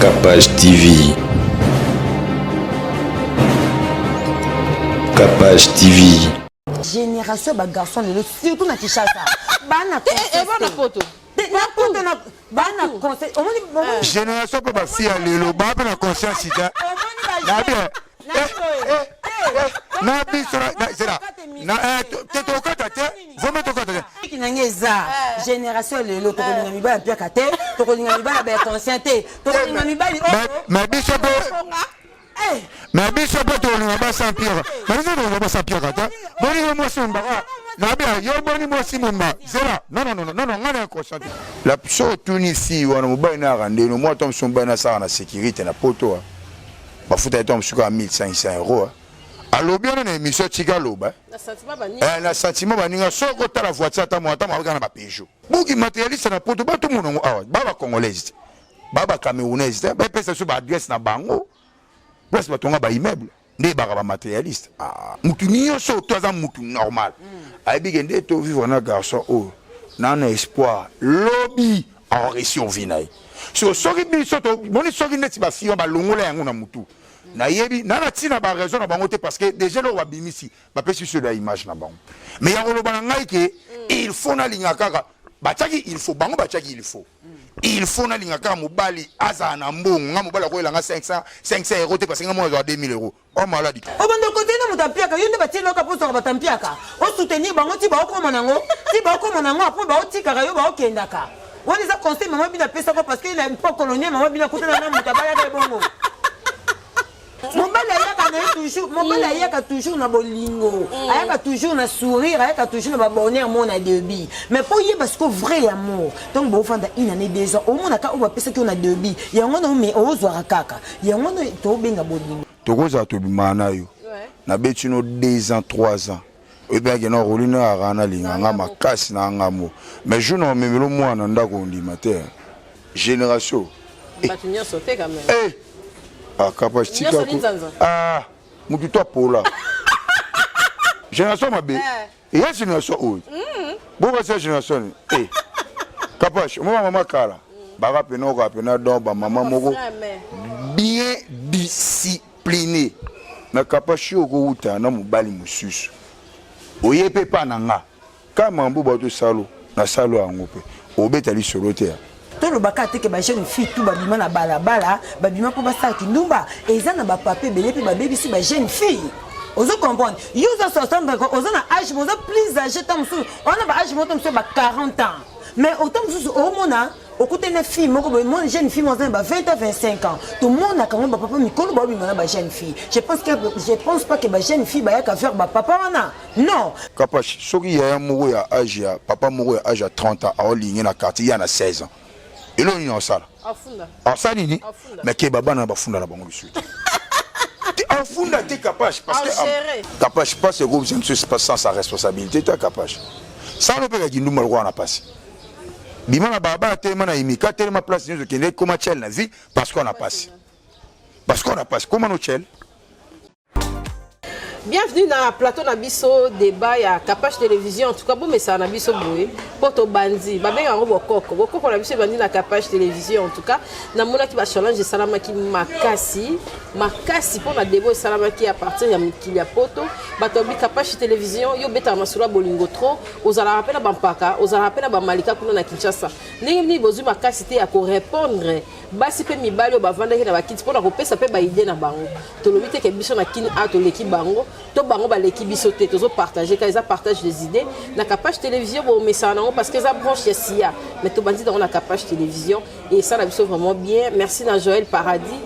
Capage TV. Capage TV. Génération de garçons, surtout dans Kinshasa. Génération de filles, le bas de la conscience. Génération de l'autre, mais biso poto on va sans pire. Mais on va sans pire kata. Boni mo somba. Na bien, yo boni mo simomba. Zera. Non, ngana conscient. La so Tunisie wana mobali na rande no mo tom somba na sa na sécurité na poto. Ba futa tom suka 1500 €. Allo bien na émission tika loba. Na sentiment baninga soko ta la voiture ta mo ta ma na ba Peugeot. Buki matérialiste na poto ba tout monde awa. Baba congolaise. Baba camerounaise. Ba pesa so ba adresse na bango. Place batonga ba immeuble ndé ba matérialiste mutu nyonso to za mutu normal ayebi ndé to vivre na garçon oh na espoir lobby en région vinay so soki biso to boni soki neti ba fiyo ba longola yango na mutu na yebi na tina ba raison na bango te parce que déjà lo wabimisi ba pesi sur la image na bango mais ya lo bana ngai ke il faut na linga kaka bataki il faut bango bataki il faut na linga kaka mobali aza na mbongo nga mobali ko elanga 500 € te parce que nga mo za 2000 €. Oh maladi. O bando côté na mutampiaka yonde batilo ka poso ka batampiaka. O soutenir bango ti ba ko monango, ti ba ko monango après ba o tika ka yo ba o kendaka. Wani za conseil maman bina pesa ko parce que il a un peu colonial maman bina kutana na mutabaya ka bongo. Mobali ayaka toujours na bolingo, ayaka toujours na sourire, ayaka toujours na bonheur mon a débit. Mais pour y parce que vrai amour. Donc bon fanda une année 2 ans, au moins na ka on va penser qu'on a débit. Ya ngona mais o zwa kaka. Ya ngona to benga bolingo. Tokoza to bimana yo. Na betino 2 ans 3 ans. Et bien que non rolina arana linga nga makasi na ngamo. Mais je non memelo mwana ndako ndimate. Génération. Batunyo sauté quand même. Eh. Ah, Capage tika. Ah, mutu to pola. Génération mabe. Et ya génération o. Bo ba génération. Eh. Capage, maman kala. Ba rapena ko rapena don ba maman moko. Bien discipliné. Na Capage ko uta na mobali mususu. Oyepe pa nanga. Kama mbo ba to salo, na salo angope. Obetali solote. Tout le bakate que ba jeune fille tout babima na balabala babima pour basa kindumba eza na ba papé belé puis ba baby si ba jeune fille ozo comprendre yo za 60 ans ozo na âge moza plus âgé tam sou on a ba âge moto mso ba 40 ans mais autant sou au mona okute na fille moko ba mon jeune fille moza ba 20 à 25 ans tout le monde a quand même ba papa mikolo ba bima na ba jeune fille je pense pas que ba jeune fille ba ya ka faire ba papa wana non Capage soki ya moko ya âge ya papa moko ya âge à 30 ans a ligne na quartier ya na 16 ans. Et là, il y a un sale. Ça, il mais qui est baba na bafunda na bango de suite. Afunda t'es Capage parce que Capage pas c'est gros j'aime ce pas sans sa responsabilité t'es Capage. Ça ne peut pas dire nous mal on a passé. Bima na baba tellement na imika tellement place nous que comment tchel na vie parce qu'on a passé. Parce qu'on a passé comment nous tchel. Bienvenue dans le plateau Nabiso débat ya Capage télévision en tout cas bon mais ça Nabiso boé poto bandi ba benga ngo bokoko Nabiso bandi na Capage télévision en tout cas na mona ki ba challenge salama ki makasi pour na débat salama ki à partir ya mikili ya poto bato bi Capage télévision yo beta masula bolingo trop ozala rappela bampaka ozala rappela ba malika kuna na Kinshasa ningi bozu makasi te ya ko répondre basi pe mibali ba vanda na ba kiti pour na kopesa pe ba idée na bango to lobi te ke biso na kin ato leki bango to bango ba leki biso te tozo partager quand ils partagent des idées na Capage télévision bo message nango parce que ça branche sia mais to bandi dans la Capage télévision et ça la biso vraiment bien merci na Joël Paradis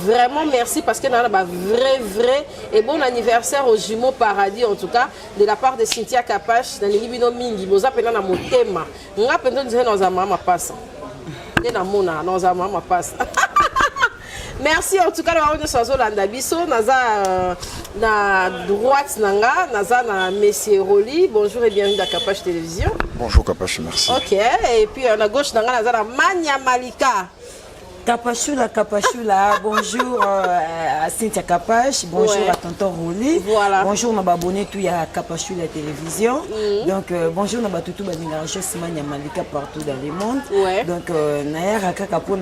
vraiment merci parce que na ba vrai et bon anniversaire aux jumeaux Paradis en tout cas de la part de Cynthia Capage na lingi bino mingi boza pena na motema nga pendo dire dans mama passe na mona dans mama passe. Merci en tout cas d'avoir de sozo landa biso naza na droite nanga naza na Monsieur Roli. Bonjour et bienvenue dans Capage télévision. Bonjour Capage, merci. OK et puis à gauche nanga naza na Mania Malika. Capachula, bonjour à Cynthia Capage, bonjour à Tonton Roli, voilà. Bonjour à abonné tout à Capachula télévision, donc bonjour à tout Simania Malika partout dans le monde, donc Naya Kaka pour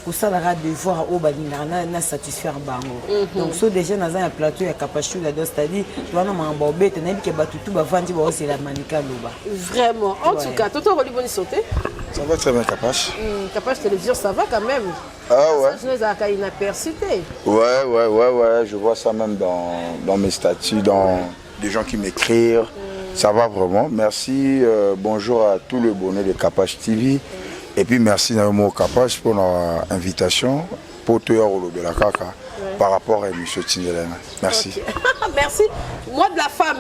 kosalaka devoir oyo balingaka na satisfaire bango. Donc so déjà naza na plateau ya Kapachou la dos, c'est-à-dire toana makambo obete nayebi ke bato tu bavandi baosela Malika loba. Vraiment. En tout cas, Toto Roli, bonne santé. Ça va très bien, Capache. Capache Télévision, ça va quand même. Ah ouais. Ça, je n'ai pas inaperçuté. Ouais. Je vois ça même dans mes statuts, dans des gens qui m'écrivent. Ça va vraiment. Merci. Bonjour à tout le bonnet de Capache TV. Et puis merci Naomo Capache pour notre invitation pour te de la caca par rapport à M. Tindelena. Merci. Okay. Merci. Moi de la femme,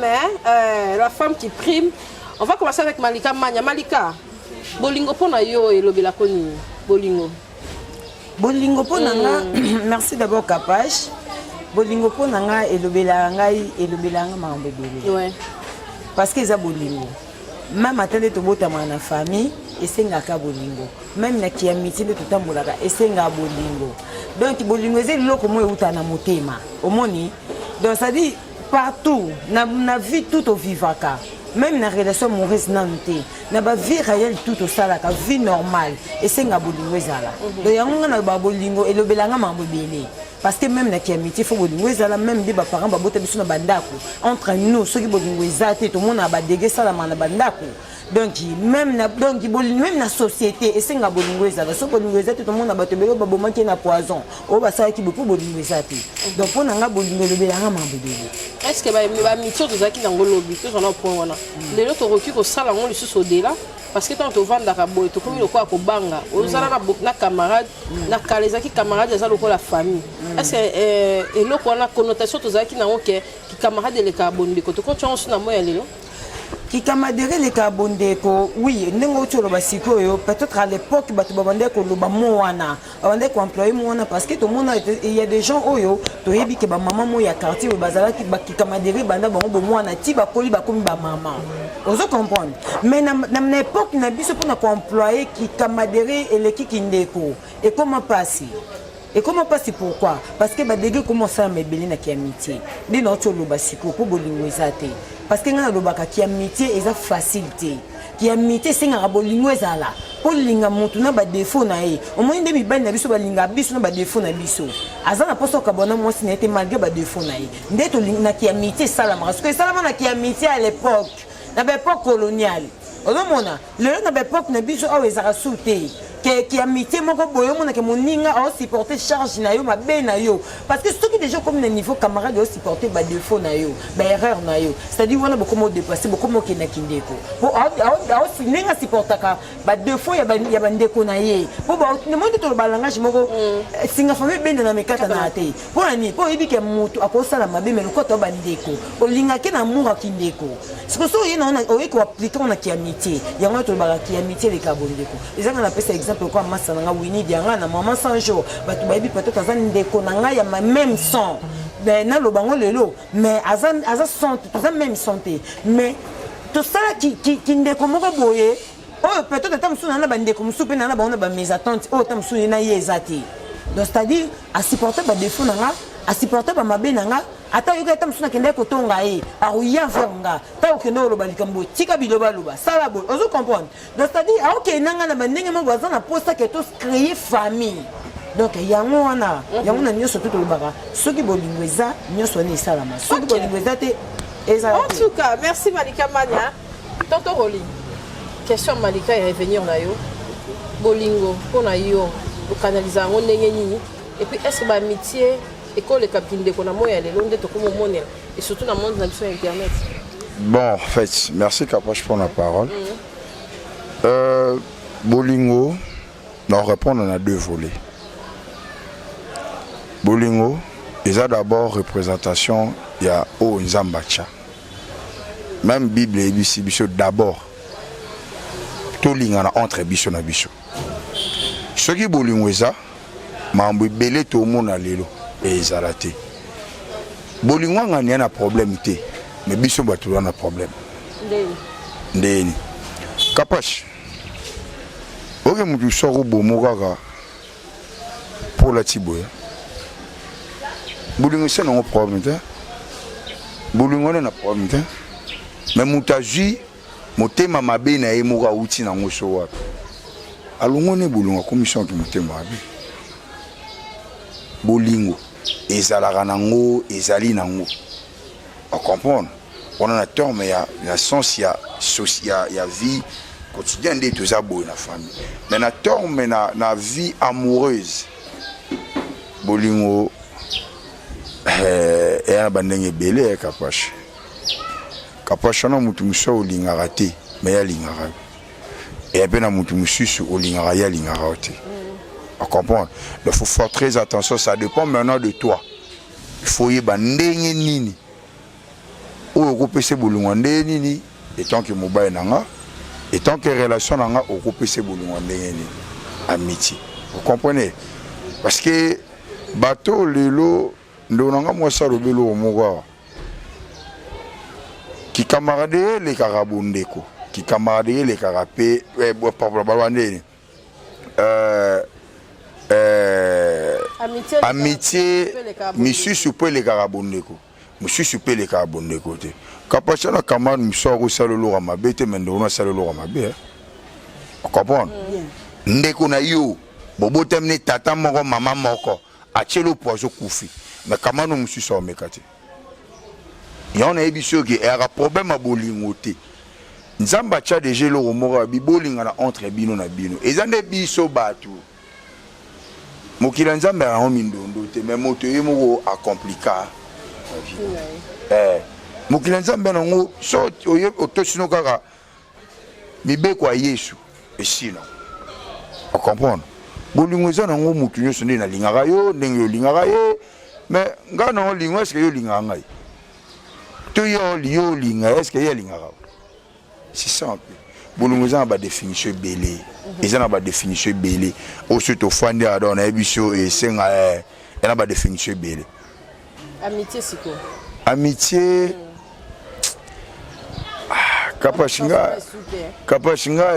la femme qui prime. On va commencer avec Malika Mania. Malika, bolingo pona yo et lobela koni bolingo. Bolingo pona nga, merci d'abord Capache. Bolingo pona nga et lobela ngai et lobela nga mambo bébé. Ouais. Parce que ça bolingo. Même attendez to bota na famille et c'est ngaka bolingo. Même na ki amitié de tout tambolaka et c'est nga bolingo. Donc bolingo c'est loko mo uta na motema. Omoni. Donc ça dit partout na vie tout au vivaka. Même na relation amoureuse nanté. Na ba vie réelle tout au salaka, vie normale et c'est nga bolingo ezala. Donc yango na ba bolingo et le belanga mambo belé. Parce que même na ki amitié faut bolingo ezala, même des parents ba bota biso na bandako. Entre nous ceux qui bolingo ezate tout monde na ba dégué sala na bandako. Donc même na société et c'est nga bolingo ezala. So bolingo ezate tout monde na ba tebelo ba bomaki na poison. O ba sala ki beaucoup bolingo ezate. Donc pour nga bolingo le belanga mambo belé. Est-ce que ba mitié to zaki na ngolobi to na point wana. Les autres reculs au salon on le sous au-delà parce que tant que vendre la boîte to comme le quoi ko banga aux ala na camarade na kalezaki camarade za loko la famille est-ce que et loko na connotation to zaki na OK qui camarade le carbone ko to ko chance na moya lelo qui camadere les carbondeko oui ndengo tolo basiko yo peut-être à l'époque batu babande ko loba moana babande ko employer moana parce que tout monde il y a des gens oyo to yebi ke ba maman mo ya quartier ba bazala ki camadere banda bango bo moana ti ba koli ba komi ba maman ozo comprendre mais na époque na biso pour na ko employer qui camadere et le kikindeko et comment passer. Et comment passer pourquoi? Parce que bah dégué commence à me bélir na qui amitié. Dès notre loba siko pour bolingo ezate. Parce que na loba ka qui amitié eza facilité. Qui amitié c'est nga bolingo ezala. Pour linga mutu na ba défaut na e. Au moins ndemi ba na biso ba linga biso na ba défaut na biso. Azana poso ka bona moi si n'était malgré ba défaut na e. Ndeto na qui amitié sala parce que sala na qui amitié à l'époque. Na ba époque coloniale. Odomona, le na ba époque na biso o ezara souté. Qui amitié moko boyo mona ke moninga a supporter charge na yo ma be na yo parce que ceux qui déjà comme le niveau camarade ont supporter ba défaut na yo ba erreur na yo c'est-à-dire on a beaucoup mo dépasser beaucoup mo kena kindeko pour a ninga supportaka ba défaut ya ba ndeko na ye pour ba ne monde to ba langage moko singa famille be na mekata na te pour ani pour yebi ke mutu akosala mabe mais ko to ba ndeko o linga ke na mura kindeko c'est que so yena on a ko appliquer on a ki amitié yango to ba ki amitié les kabondeko ezanga na pesa exemple pourquoi massa nga wini dianga na maman sans jour batu baby peut-être azan ndeko na nga ya même sang ben na lo bango lelo mais azan santé tout ça même santé mais tout ça qui ndeko moko boye oh peut-être tam suna na bandeko musupe na ba on ba mes attentes oh tam suna na yezati donc c'est-à-dire à supporter ba défaut na nga à supporter ba mabe na nga ata yoka tam suna kende ko tonga e a ruya venga ta o kendo lo balikambo tika biloba loba sala bo ozo comprendre donc c'est-à-dire a ok nanga na bandenge mo bazana na posta que tous créer famille donc yango wana yango na nyoso tout le baka soki bolingweza nyoso ni salama soki bolingweza te eza en tout cas merci Malika Mania Tonton Roli question Malika et revenir na yo bolingo pona yo le canaliser ngo ndenge nini et puis est-ce que ba amitié école les capitaines de Konamo et les longs de Tokomo Monel et surtout dans le monde de internet. Bon, en fait, merci Capache pour la parole. Bolingo, on répond on a deux volets. Bolingo, il y a d'abord représentation, il y a O Nzambacha. Même Bible et Bisso d'abord. Tout l'ingana entre Bisso et Bisso. Ce qui est Bolingo, c'est que belé tout le monde a l'élo. Et ils arrêtent. Bolingo a un problème, mais Bisso a un problème. Ndeni. Capache. Ok, je suis au Bomoraga pour la Tiboya. Bolingo c'est un problème. Bolingo a un problème. Mais Moutaji, Motema Mabe na Emoga Uti na Mosowa. Alors on est Bolingo, commission qui Motema Mabe. bolingo ezalaka nango ezali nango on comprendre on a un terme ya sens ya vie quotidienne de tous aboy na famille mais na terme na vie amoureuse bolingo ya bandenge belé Kapache na mutu muso olingaka te mais ya lingaka et puis na mutu mususu olingaka ya lingaka te on comprend il faut faire très attention ça dépend maintenant de toi il faut yeba ndenge nini o ko pese bolingo ndenge nini et tant que mobile nanga et tant que relation nanga o ko pese bolingo ndenge nini amitié vous comprenez parce que bateau lelo ndonanga moi ça robelo moko qui camarade les carabondeko qui camarade les carapé amitié monsieur super les carabondeko monsieur super les carabondeko te Kapache na camarade monsieur ko salolo ma bete mendona salolo ma be on comprend ndeko na yo bobo temne tata moko mama moko achelo pozo kufi mais camarade monsieur so mekati il y a un émission qui a un problème à bolingoté. Nzamba tcha de gelo romora bi bolinga entre bino na bino. Ezande biso batu. Mokila nzamba a mindondo te mais moto yemo a compliquer. Mokila nzamba nango so oyo otosino kaka mibe kwa Yesu esina. On comprendre. Bolingo za nango mutu nyoso ndi na lingaka yo ndenge yo lingaka ye mais ngana lingo est-ce que yo lingaka ngai? Est-ce qu'il y a c'est simple. Boulungu za ba définition belé. Ils ont ba définition belé. Au surtout fandi adon na biso et senga na ba définition belé. Amitié c'est quoi? Amitié Kapashinga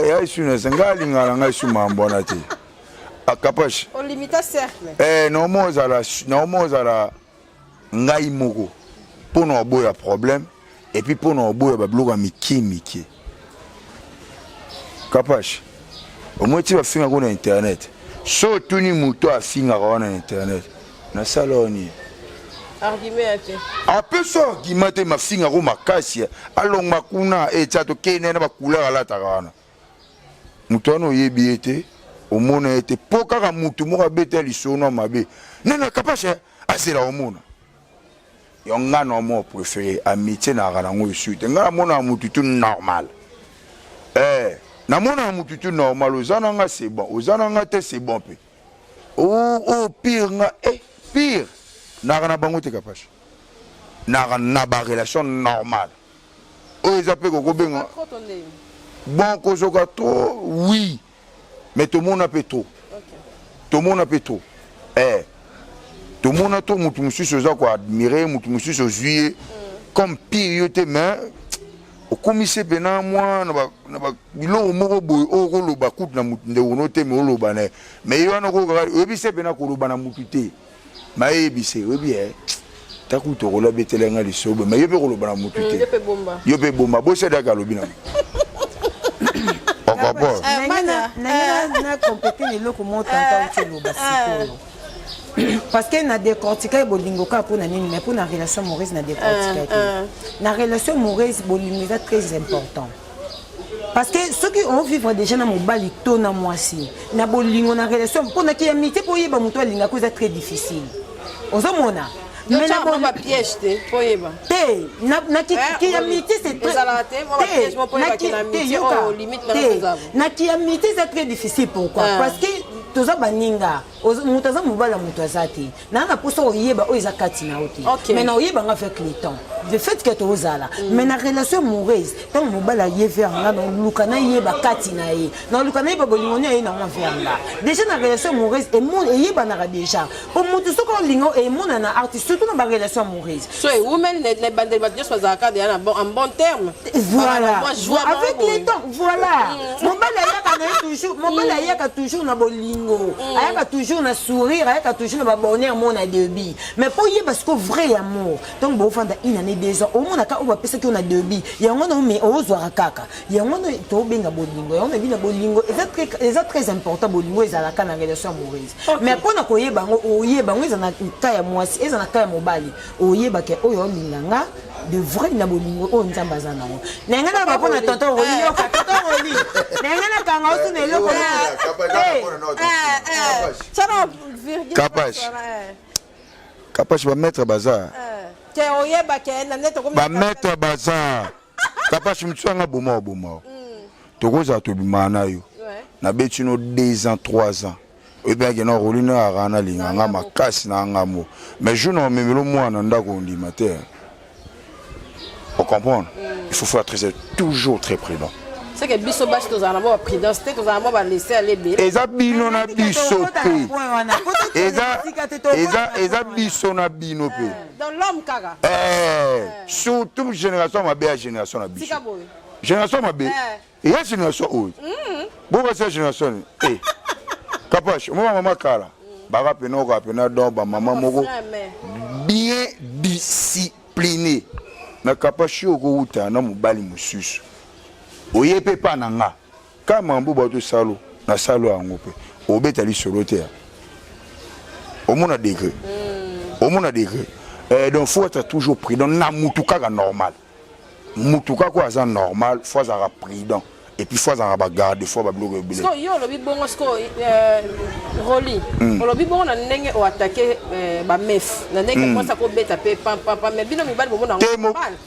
ya isu na senga lingala nga isu mambona te. Kapash. On limite à cercle. No mozala ngai moko. Pour nous avoir un problème et puis pour nous avoir un blog à Miki. Kapache. Au moins tu vas finir sur internet. Surtout ni muto à finir sur internet. Na saloni. Argumenté. Un peu ça argumenté ma finir sur ma casse. Alors makuna et ça to kene na ba couleur à la tarana. Muto no yebiete. Au monde était pokara mutu mo abete lisono mabe. Nana Kapache asela au monde. Yonga no mo préféré amitié na rango suite ngala mona mututu normal na mona mututu normal ozana nga c'est bon ozana nga te c'est bon pe o pire nga pire na rana bango te Kapache na ba relation normale o ezape ko benga bon ko zoka trop oui mais tout le monde a peu trop tout le monde a peu trop tout le monde a tout mutu mususu za ko admirer mutu mususu juillet comme pire mais au commissaire bena moi na ba bilo moko boy o ko loba coupe na mutu nde wono te me loba na mais yo na ko ebise bena ko loba na mutu te ma ebise obi ta ku to rola betelenga lisobe mais yo pe ko loba na mutu te yo pe bomba bo se daga lobi na on comprend na compéter le loko montant tu loba sikolo. Parce que na décortiquer bolingo ka pour na nini mais pour na relation amoureuse na décortiquer na relation amoureuse bolingo est très important parce que ceux qui ont vivre déjà na mobali to na mwasi na bolingo na relation pour na ki amitié pour yeba muto linga ko c'est très difficile ozomona mais na ba piège te pour yeba te na ki amitié c'est très piège mo pour yeba ki na amitié au limite na ki amitié c'est très difficile pourquoi parce que toza baninga mutaza mobala mutazati na na poso oyeba oiza kati na oti mais na oyeba nga avec le temps le fait que tozala mais na relation amoureuse tant mobala yeve nga na lukana yeba kati na ye na lukana yeba bolingoni ye na mvanga déjà na relation amoureuse et mon yeba na déjà pour mutu soko lingo et mon na artiste surtout na ba relation amoureuse so et women les bandel ba just bazaka de en bon terme voilà avec le temps voilà mobala yaka na toujours mobala yaka toujours na bolingo ayaka toujours na sourire ayaka toujours na bonheur mon a débit mais pour y parce que vrai amour donc bon fanda ina ne 2 ans au moins on va penser qu'on a débit il y a on mais au zwa kaka il y a on to benga bolingo on a bien bolingo c'est très important bolingo ezala kana relation amoureuse mais pona koyeba ngo oyeba ngo ezana kaya mwasi ezana kaya mobali oyeba ke oyo linganga de vrai na bolingo o nzamba zana ngo nenga na pona tonton Roli yo tonton Roli nenga na kanga osu ne loko Capage va mettre bazar. Va mettre bazar. Capage me tue nga bomo bomo. Tokoza to bimana yo. Na betino 2 ans 3 ans. Et bien que non Roli na arana linga nga makasi na ngamo. Mais je non memelo mwana ndako ndimateur. Pour comprendre, il faut faire toujours très prudent. C'est que biso bash to zana ba prudence te to zana ba laisser aller bé. Eza bino na biso pe. Eza biso na bino pe. Dans l'homme kaka. Surtout génération ma bé génération na biso. Génération ma bé. Et la génération o. Bon ba cette génération. Capache, moi maman kala. Ba rapena ko rapena donc ba maman moko bien discipliné. Na Capache ko uta na mobali mususu. Oyepe pa nanga kama mbuba to salo na salo yango pe obetali solo te omona degré donc faut être toujours prudent na mutuka ga normal mutuka ko aza normal faut être prudent et puis faut être garder faut ba bloquer bilé so yo lobi bongo sko Roli lobi bongo na ndenge o attaquer ba mef na ndenge moi ça ko beta pe papa mais bino mibali bomo na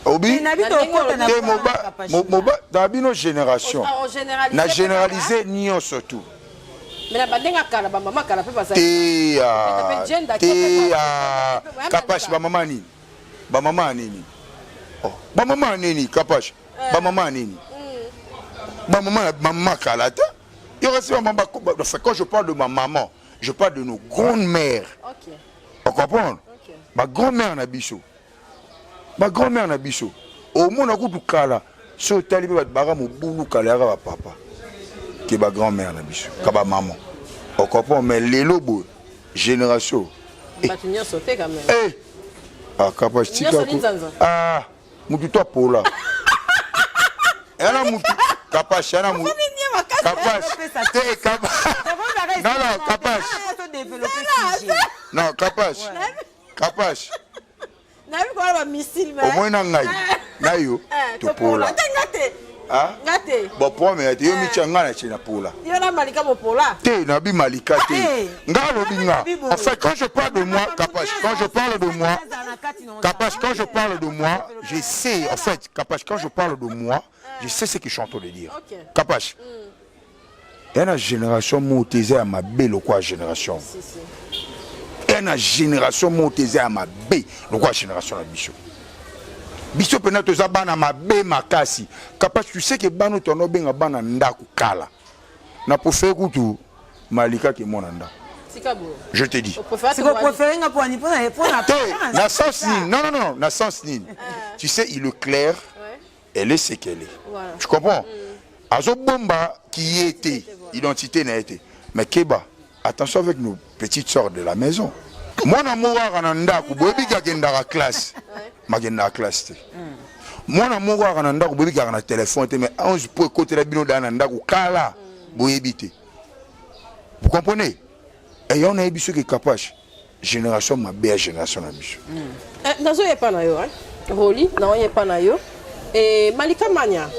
obi moba da bino génération na généraliser nion surtout mais na badenga kala ba mama kala pe basa Capache ba mama nini oh ba mama nini Capache ba mama nini maman Kalata. Quand je parle de ma maman, je parle de nos grandes mères. Okay. On comprend? Okay. Ma grand-mère na biso. Au monde a du kala. So talibé va bara mo boulou kala ba papa. Qui ba grand-mère na biso, ka ba maman. On comprend mais les lobos génération. Ba tu n'y sauté quand même. Ah Capache tika. Ah, mutu to pola. Ela mutu Capache, ela mutu. Capache. Non, Capache. Non, Capache. Na vu quoi ba missile mais. Au moins na ngai. Na yo. To pola. Ah? Ngate. Bon premier, yo mi changa na china pola. Yo na malika mo pola. Te na bi malika te. Ngalo binga. En fait, quand je parle de moi, Capache, quand je parle de moi, je sais en fait, Capache, quand je parle de moi, je sais ce que je suis en train de dire. Capache. Il y a une génération montée à ma belle ou quoi génération. Il y a une génération montée à ma belle ou quoi génération la bicho. Bicho peut-être ça bana ma belle ma kasi. Capache, tu sais que bano tono benga bana ndaku kala. Na pour faire tout malika qui mon nda. Je te dis. C'est quoi préférer nga pour na sens ni. Non, na sens ni. Tu sais il est clair. Elle est ce qu'elle est. Voilà. Tu comprends? Azo bomba qui était, identité n'a été. Mais Keba, attention avec nos petites sœurs de la maison. Moi, na moura kananda ku bobi ka kenda la classe. Ma kenda la classe. Moi, na moura kananda ku bobi ka na téléphone mais 11 pour côté la bino dananda ku kala boyebité. Vous comprenez? Et on a ébiso qui Capache. Génération ma belle génération na bicho. Nazo yepa na yo, hein. Roli, na yepa na yo. Et Malika Mania,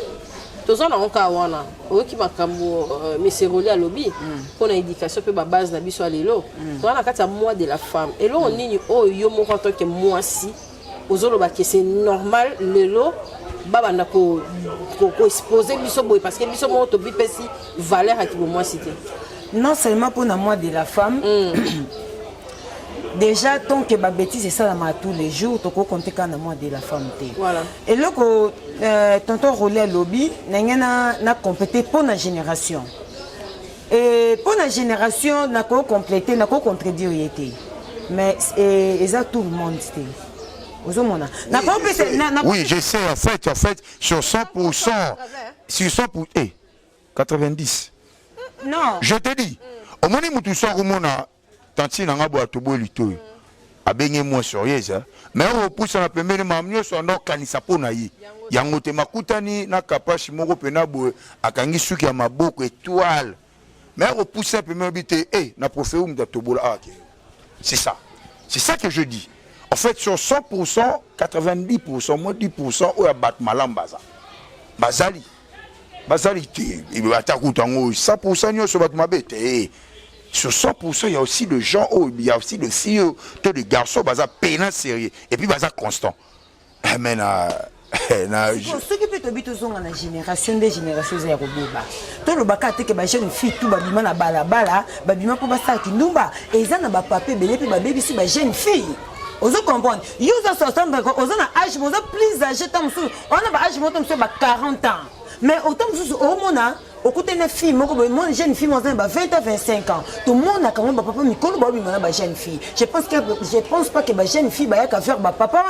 tous on a encore wana. Oki makambo monsieur Roli à lobby. Pour l'éducation peu ba base na biso alelo. On a kata mois de la femme. Et là on ni oh yo mo tant que moi si. Ozolo ba que c'est normal lelo baba na ko exposer biso boy parce que biso mo to bi pesi valeur à qui moi cité. Non seulement pour le mois de la femme. Déjà, tant que ma bêtise, c'est ça tous les jours, tu peux compter quand le mois de la femme. Voilà. Et là, tonton Rolé lobby, n'a complété pour la génération. Et pour la génération, n'a pas complété, n'a pas contredire. Mais ça tout le monde. Oui, je sais, en fait, sur 100%, sur 100%, 90. Non. Je te dis, au moment où tu sors au monde, tanti nanga bo atobo lito abenge moi sérieuse mais on pousse na pembeni mamnyo so ndo kanisa pona yi yango te makutani na kapashi moko pena boye akangi suki ya maboko étoile mais on pousse pembeni bité na profeu mdatobola ok c'est ça que je dis en fait sur 100% 90% moins 10% ou ya bat malambaza bazali il va t'akutango 100% nyo so bat mabete sur 100%, il y a aussi le gens, il y a aussi le filles, tous les garçons, baza pénal sérieux, et puis baza constant. Mais ceux qui peuvent habiter dans la génération des générations de Roboba. Tout le bac que les jeunes filles, tout babima na bala, babima pour basa qui numba, et ça n'a pas papé, belé, puis baby, si ba jeune fille. Vous comprenez? Vous avez 60 ans, vous avez un âge, vous avez plus âgé, on a un âge, vous avez 40 ans. Mais autant que vous avez au côté de fille, moi jeune fille, moi 20 à 25 ans. Tout le monde a quand même papa Mikolo Babi ma jeune fille. Je pense pas que ma jeune fille va faire papa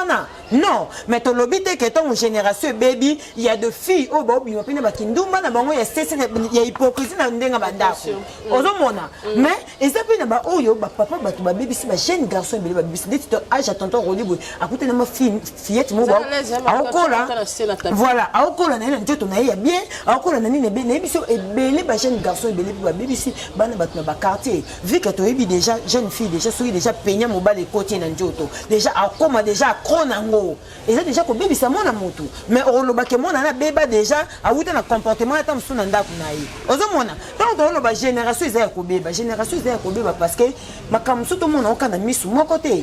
non, mais ton lobby que ton génération baby, il y a de filles au Babi ma pina bakinduma na bango ya cesse il y a hypocrisie na ndenga bandako. Ozomona. Mais et ça pina ba oyo ba papa ba tu ba baby si ba jeune garçon bébé ba baby si tu âge à tonton Rolibo à côté de ma fillette mo ba. Aokola. Voilà, aokola na njoto na ya bien, aokola na nini be et belé ba jeune garçon et belé ba baby si bana batna ba quartier vu que tu es déjà jeune fille déjà souri déjà peigna mo ba les côtés na njoto déjà akoma déjà kronango et ça déjà ko baby ça mona moto mais oloba ke mona na beba déjà a wuta na comportement ata msuna ndako na yi ozomona donc oloba génération za ko beba parce que makamso to mona okana misu moko te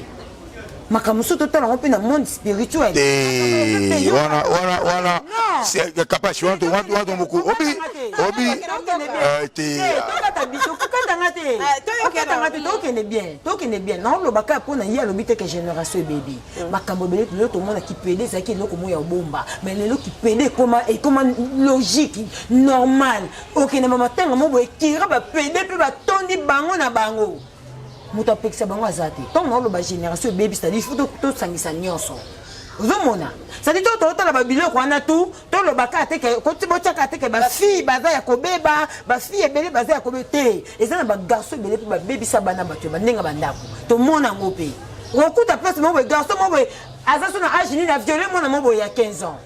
makamuso total on peut dans monde spirituel voilà c'est capable tu vois beaucoup obi bien non le baka pour na ya le bité que génération baby makambo belé tout le monde qui pédé ça qui loko mo ya bomba mais les qui pédé comment logique normal OK na matin mo boy tira ba pédé puis ba tondi bango na bango muta pekisa bango azati tant na lo ba génération baby c'est-à-dire faut tout sangisa nyonso ozomona c'est-à-dire tout la babilo ko na tout le baka te ke ko tibotya ka te ke ba fille baza ya kobeba ba fille ebele baza ya kobete ezana ba garçon ebele pe ba baby sa bana bato bandenga bandako to mona ngope okuta place mo ba garçon mo ba azaso na âge ni na violer mona mo ya 15 ans.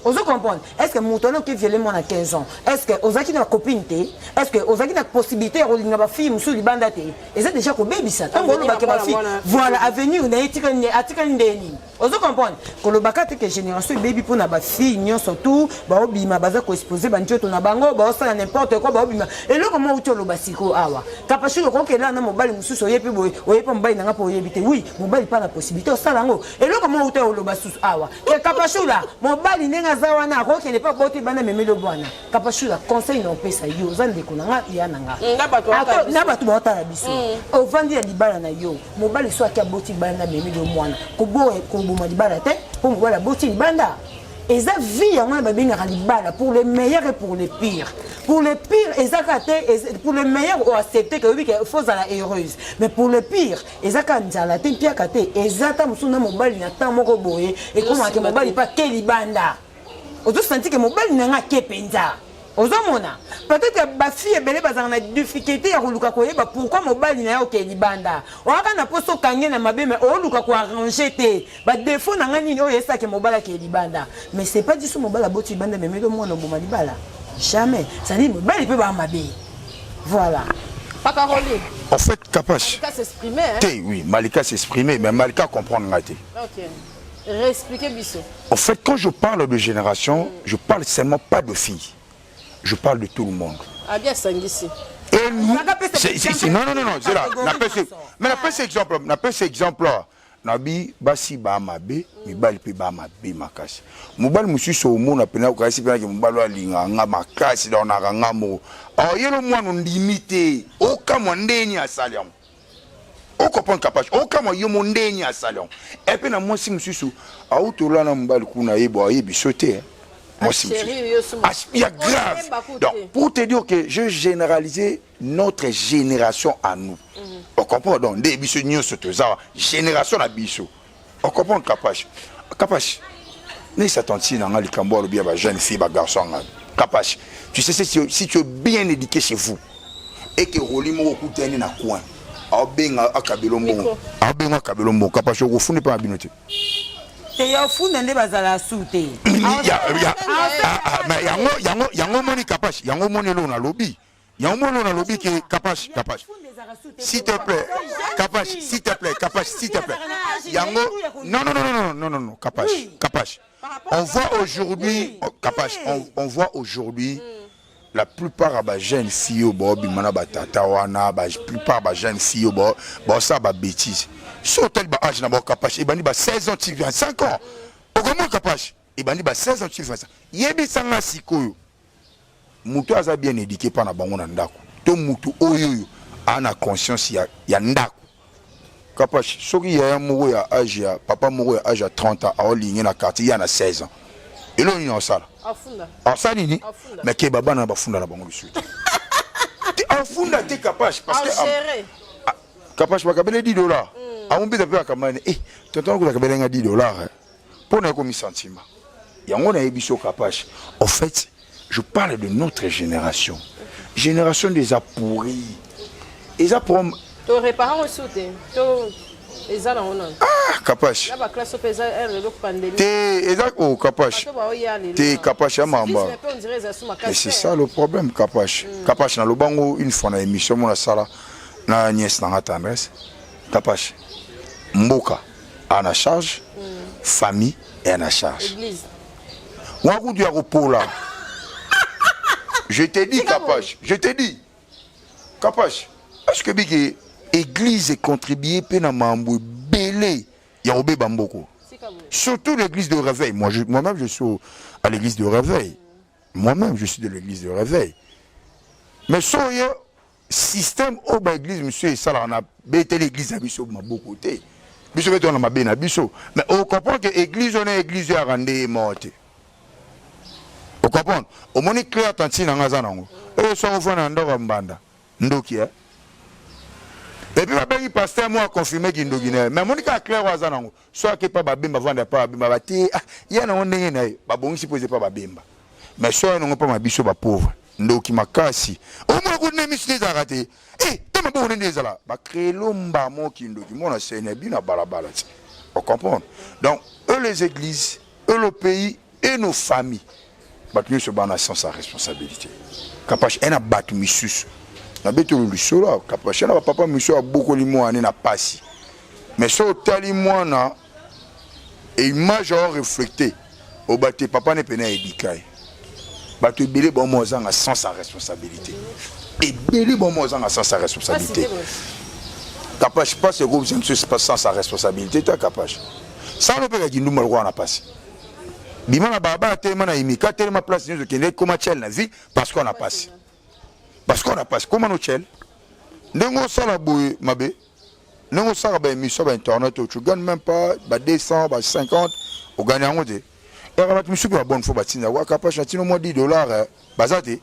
Vous comprenez? Est-ce que Moutono qui viole moi à 15 ans? Est-ce que Ozaki n'a copine? Est-ce que Ozaki n'a possibilité de rejoindre ma fille Moussou Libanda? Et c'est déjà qu'on baby ça. Tant qu'on va que ma fille, voilà, avenir, on a été vous comprenez? Que le bacat que génération baby pour na ba fille, nyon surtout, ba obima baza ko exposer banjoto na bango, ba ça n'importe quoi, ba obima. Et là comment tu le basiko awa? Kapachu le ko ke là na mobile Moussou soye pe boy, oye pa mobile na po yebite. Oui, mobile pas la possibilité ça lango. Et là comment tu le basus awa? Que Kapachu là, mobile nenga zawana ko ke ne pas boti bana memelo bwana. Kapachu là conseil non pesa yo, zande ko nanga ya nanga. Na batu ba ta biso. O vandi ya libala na yo. Mobile so akia boti bana memelo mwana. Ko boye ko boma libala te pour me voir la boti libanda. Et ça vie on va bien libala pour les meilleurs et pour les pires. Pour les pires et ça pour les meilleurs on accepter que oui que faut la heureuse. Mais pour les pires et ça quand la te pia kate et ça ta musuna mobile na ta moko boye et comment que mobile pas ke libanda. On doit sentir que mobile n'a ke penza. Ozomona peut-être que ba fille belé bazana na difficulté ya koluka koyeba pourquoi mobile na yo ke libanda waka na poso kangé na mabe mais oluka ko arranger te ba défaut na ngani o yesa ke mobile ke libanda mais c'est pas du tout mobile boti libanda mais le monde boma libala jamais ça dit mobile peut ba mabe voilà pas Caroline en fait Kapash Malika s'exprimer oui Malika s'exprimer mais Malika comprendre raté. OK. Réexpliquer biso. En fait quand je parle de génération je parle seulement pas de filles. Je parle de tout le monde. Ah bien Sangisi. Et nous, non, c'est là. Mais n'a pas cet exemple. N'a pas cet exemple-là. Nabi basi ba mabe, mi bali pe ba mabe makasi. Mobali musu so mo na pena ko kasi pena ke mobali alinga nga makasi da na nga mo. Oh yelo mwana limité. O kama ndeni asaliam. O comprend capable. O kama yo ndeni asaliam. Et puis na moi si musu so autola na mobali kuna yebo yebi sauter. Il y a grave. Donc, pour te dire que je généralisais notre génération à nous. On comprend donc des bisous sur tout ça. Génération à bisous. On comprend Kapash. Kapash. Mais ça t'en tient dans les cambois ou bien jeune fille, garçon. Kapash. Tu sais si tu es bien éduqué chez vous et que Rolimo au coup dans coin. abenga akabelo mbongo abenga akabelo mbongo kapasho kufune pa binote te ya funda nde bazala sute yango moni kapash yango moni lo na lobby yango moni na lobby ke kapash s'il te plaît kapash s'il te plaît yango non kapash on voit aujourd'hui kapash on voit aujourd'hui la plupart des jeunes filles au bimana batata wana la plupart des jeunes filles au ça ba bêtise sur tel âge na ba kapash ibani ba 16 ans tu viens 5 ans au comment kapash ibani ba 16 ans tu viens ça yebi sanga sikoyo mutu aza bien éduqué par na bango na ndako to mutu oyo ana conscience ya ndako kapash soki ya moko ya âge ya papa moko ya âge ya 30 ans a ligne na quartier ya na 16 ans et là on sala afunda nini mais ke baba na bafunda na bango lusu afunda te kapash parce que kapash bakabele $10 on peut taper kamane tonton ko bakabele nga $10 pour na komi sentiment yango na ebiso kapash en fait je parle de notre génération des apouris et ça pour to réparer au soute to ezala ona kapash la ba classe pesa le pandémie te ezak o kapash te kapash ya mamba mais c'est ça le problème kapash kapash na lobango une fois na émission mon sala na nièce na tendresse kapash mboka ana charge famille et ana charge église wa ku dia ko pola je te dis kapash est-ce que bigi église est contribuée pe na mambo belé ya obé bamboko surtout l'église de réveil moi-même je suis à l'église de réveil moi-même je suis de l'église de réveil mais soya système au ba église monsieur et ça là on a bété l'église à biso maboko té biso béto na mabena biso mais on comprend que église on est église ya randé morte on comprend au moni clair tanti na ngaza nango et so on fa na ndoko mbanda ndoki et puis le pasteur moi confirmé qu'il ndogine mais monika clair wazanango soit que pas babemba vendre pas babemba bati ya na ondenge na ba bongi poser pas babemba mais soit non pas mabiso ba pauvre ndoki makasi o mo ko nemi sisa raté tama bo ndenge zala ba créer lomba mo ki ndoki mo na sene bina balabala on comprend donc eux les églises eux le pays et nos familles ba tu se bana sans sa responsabilité capable en a battu misus na beto lu solo kapasha na papa miso aboko limo ane na pasi mais so tali mwana et image reflété au baté papa ne pena édikai bato belé bon mozanga sans sa responsabilité et belé bon mozanga sans sa responsabilité kapash pas ce groupe c'est pas sans sa responsabilité toi kapash ça ne peut pas dire nous mal na pasi bimana baba tellement na imika tellement place nous que comment tchel na vie parce qu'on a passé. Parce qu'on a passé comment nous tchel ndengo sala boy mabe ndengo sala ba émission ba internet tu gagnes même pas ba 200 ba 50 au gagner en côté et on va te monsieur bonne fois ba tina wa capable chatino moins $10 bazate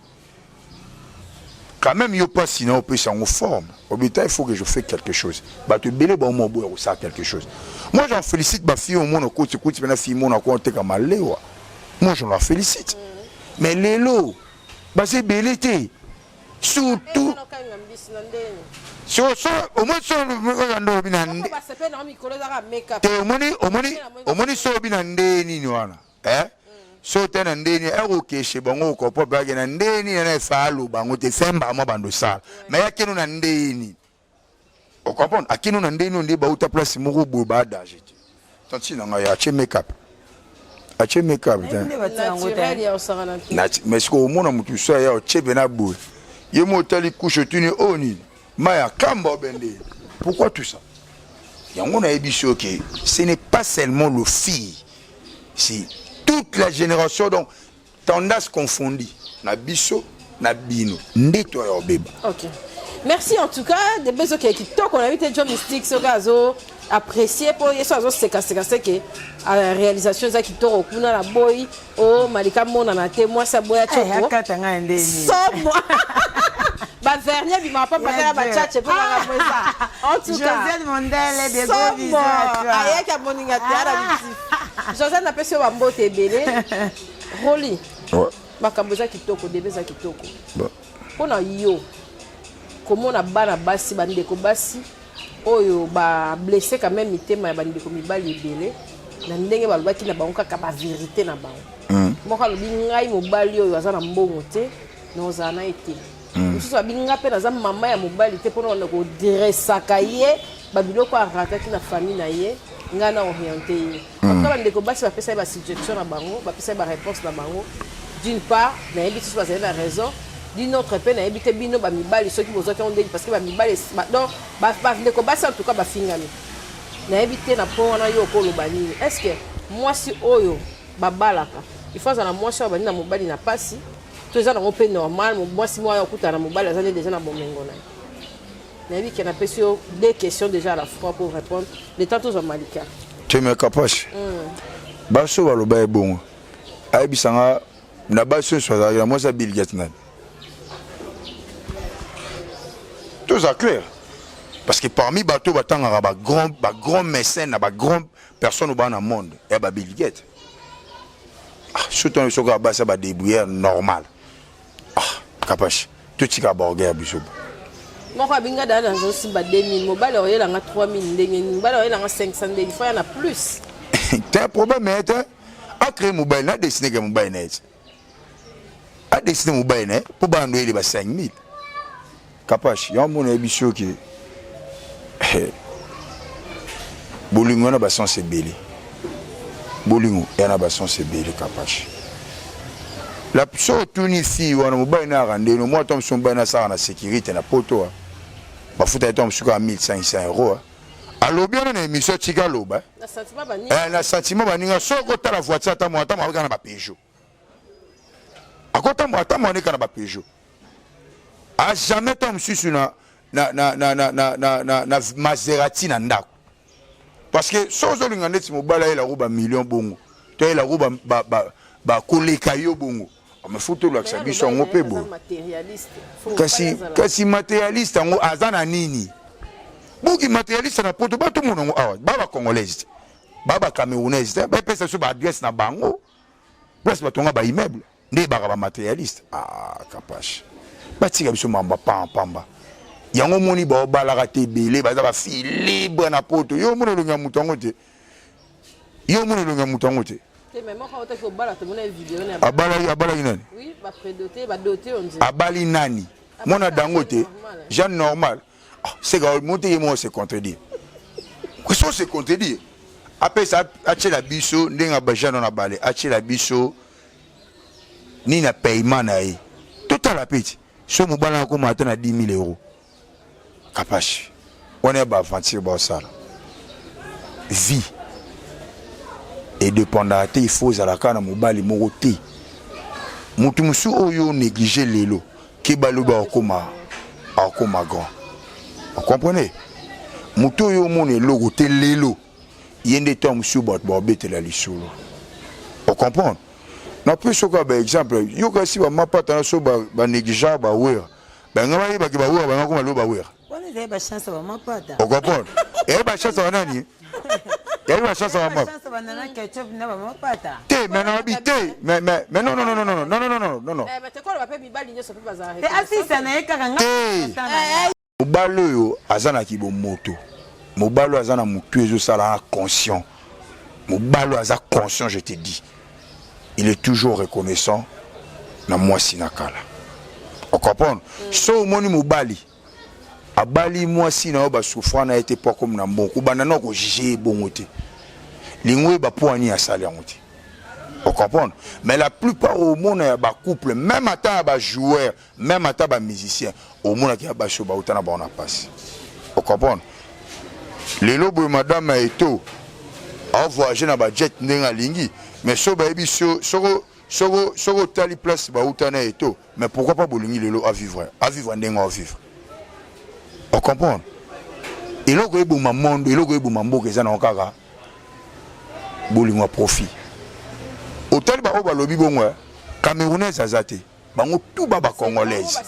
quand même yo pas sinon on peut s'en forme au but il faut que je fasse quelque chose ba te belé ba mo boy ça quelque chose moi j'en félicite ba fille au monde côté na fille mon compte comme lewa moi je la félicite mais lelo ba c'est belé surtout so au moins so ngando binande te omoni so binande ni wana so tena ndeni erokeshe bango ko po bage na ndeni na falo bango te femba mo bando sala mais yakino na ndeni o comprendre akino na ndeni onde ba uta place moko bo ba daje tanti na ya che make up mais ce qu'on mona mutu so ya chebe na bo yemo tali couche tuni oni maya kamba bende pourquoi tout ça yango na ebiso que ce n'est pas seulement le fille c'est toute la génération donc tendance confondue na biso na bino ndeto ya obeba. OK. Merci en tout cas de beso qui on a invité John Mystique ce gazo apprécié pour yeso azo seka que à réalisation za ki toro kuna la boy o malika mona na te moi sa boya choko akatanga ndeni so moi ba vernier bi ma pas passer ba tchatche pour la moisa en tout cas José Mondele de gros bisous à toi aya ka moninga tiara José na pesi wa mbote belé Roli ouais makambo za kitoko debe za kitoko bon pona yo komona bana basi bandeko basi oyo ba blessé quand même mitema ya bandeko mibali ebele na ndenge balobaki na bango kaka ba vérité na bango moko alobi ngai mobali oyo aza na mbongo te nozala na ete mosusu abinga mpe naza mama ya mobali te mpona wana kodresaka ye babiloko arataki na famille na ye ngai na orienté ye aka bandeko basi bapesa ye basuggestion na bango bapesa ye baréponse na bango d'une part nayebi te so bazali na raison d'une autre mpe nayebi te bino bamibali soki bozwaki ondeli parce que bamibali donc bandeko basi en tout cas bafingami nayebi te na mpo wana yo okoloba nini est ce que mwasi oyo babalaka il faut azala mwasi oyo bandi na mobali na pasi to eza nango mpe normal mwasi moko oyo okutana na mobali aza nde déjà na bomengo na ye nayebi ke napesi yo deux questions déjà à la fois pour répondre le temps tozwa malika teme kapache baso baloba ye bongo ayebisanga na baso nyonso azalaki na mwasi ya Bill Gates nani toza clair parce que parmi bato batangaka bagrand mécène bagrand personne au bas dans le monde et Bill Gates surtout soki abasa badébrouillère normal kapache totika borger biso moko abinga dala nazosimba 2000 mobali oyelanga 3000 ndenge mobali oyelanga 500 ndenge il faut yana plus t'as un problème mais a créé mobile na dessiné que mobile net a dessiné mobile net pour bando ele ba 5000 kapache ya mona biso ki bolingo na ba sens ebele bolingo yana ba sens ebele kapache la so tunisi wana mobile na randeno moi tom son bana ça na sécurité na poto ba futa tom suka 1500 euros alors bien na émission tika loba na sentiment baninga soko tala voiture ta moi ta ma na ba Peugeot akota moi ta moi na ba Peugeot a jamais tom susu na Maserati na ndako parce que sozo linga neti mobala ela roba million bongo to ela roba ba koleka yo bongo me futo la sabiso ngo pebo kasi matérialiste ngo azana nini buki matérialiste na poto bato monongo awa baba congolaise baba camerounaise ba pesa so ba adresse na bango place batonga ba immeuble nde ba matérialiste kapache batika biso mamba pamba yango moni ba obalaka te belé baza ba fi libre na poto yo moni longa mutango te yo moni longa mutango te mais moi quand tu obala te mona vidéo na abala nani oui ba prédoté ba doté on dit abali nani mona dangote gens normal c'est que monter moi c'est contredire que ça c'est contredire après ça ache la biso ndenga ba jana na balé ache la biso ni na paiement na yi total la petit so mobala ko mata na 10 000 euros kapache on est ba aventure ba ça vie et dépendant il faut à la kana mobali moroté mutu musu oyo négliger lelo ke baloba okoma grand vous comprenez mutu oyo mone logo te lelo yende tom musu bot bobete la lisolo vous comprenez na peut soka ba exemple yo kasi ba mapata na so ba négliger ba wer ba ngaba ba ke ba wer ba ngoma lo ba wer on est ba chance ba mapata vous comprenez et ba chance wana ni il y a une chance à moi. Té, mais non, habité. Mais non. Mais tu quoi le papier mibali ne se peut pas arrêter. Assista na ekaka nga. Mobalo yo azana ki bo moto. Mobalo azana mutu ezo sala conscient. Mobalo aza conscient, je te dis. Il est toujours reconnaissant na moi sinakala. On comprend? So moni mobali. Abali moi si na ba souffrant na été pas comme na mbongo banana ko juger bongote lingwe ba poani ya sali ngote on comprend mais la plupart au monde ya ba couple même ata ba joueur même ata ba musicien au monde ki ba show ba utana ba on a passe on comprend les lobo madame eto a voyager na ba jet ndenga lingi mais so ba ebi so tali place ba utana eto mais pourquoi pas bolingi lelo à vivre ndenga à vivre. On comprend. Et là, il y a un monde, il y a un monde qui est en train de profit. Au tel que lobby bon, Camerounaise azate, bango tout baba congolaise.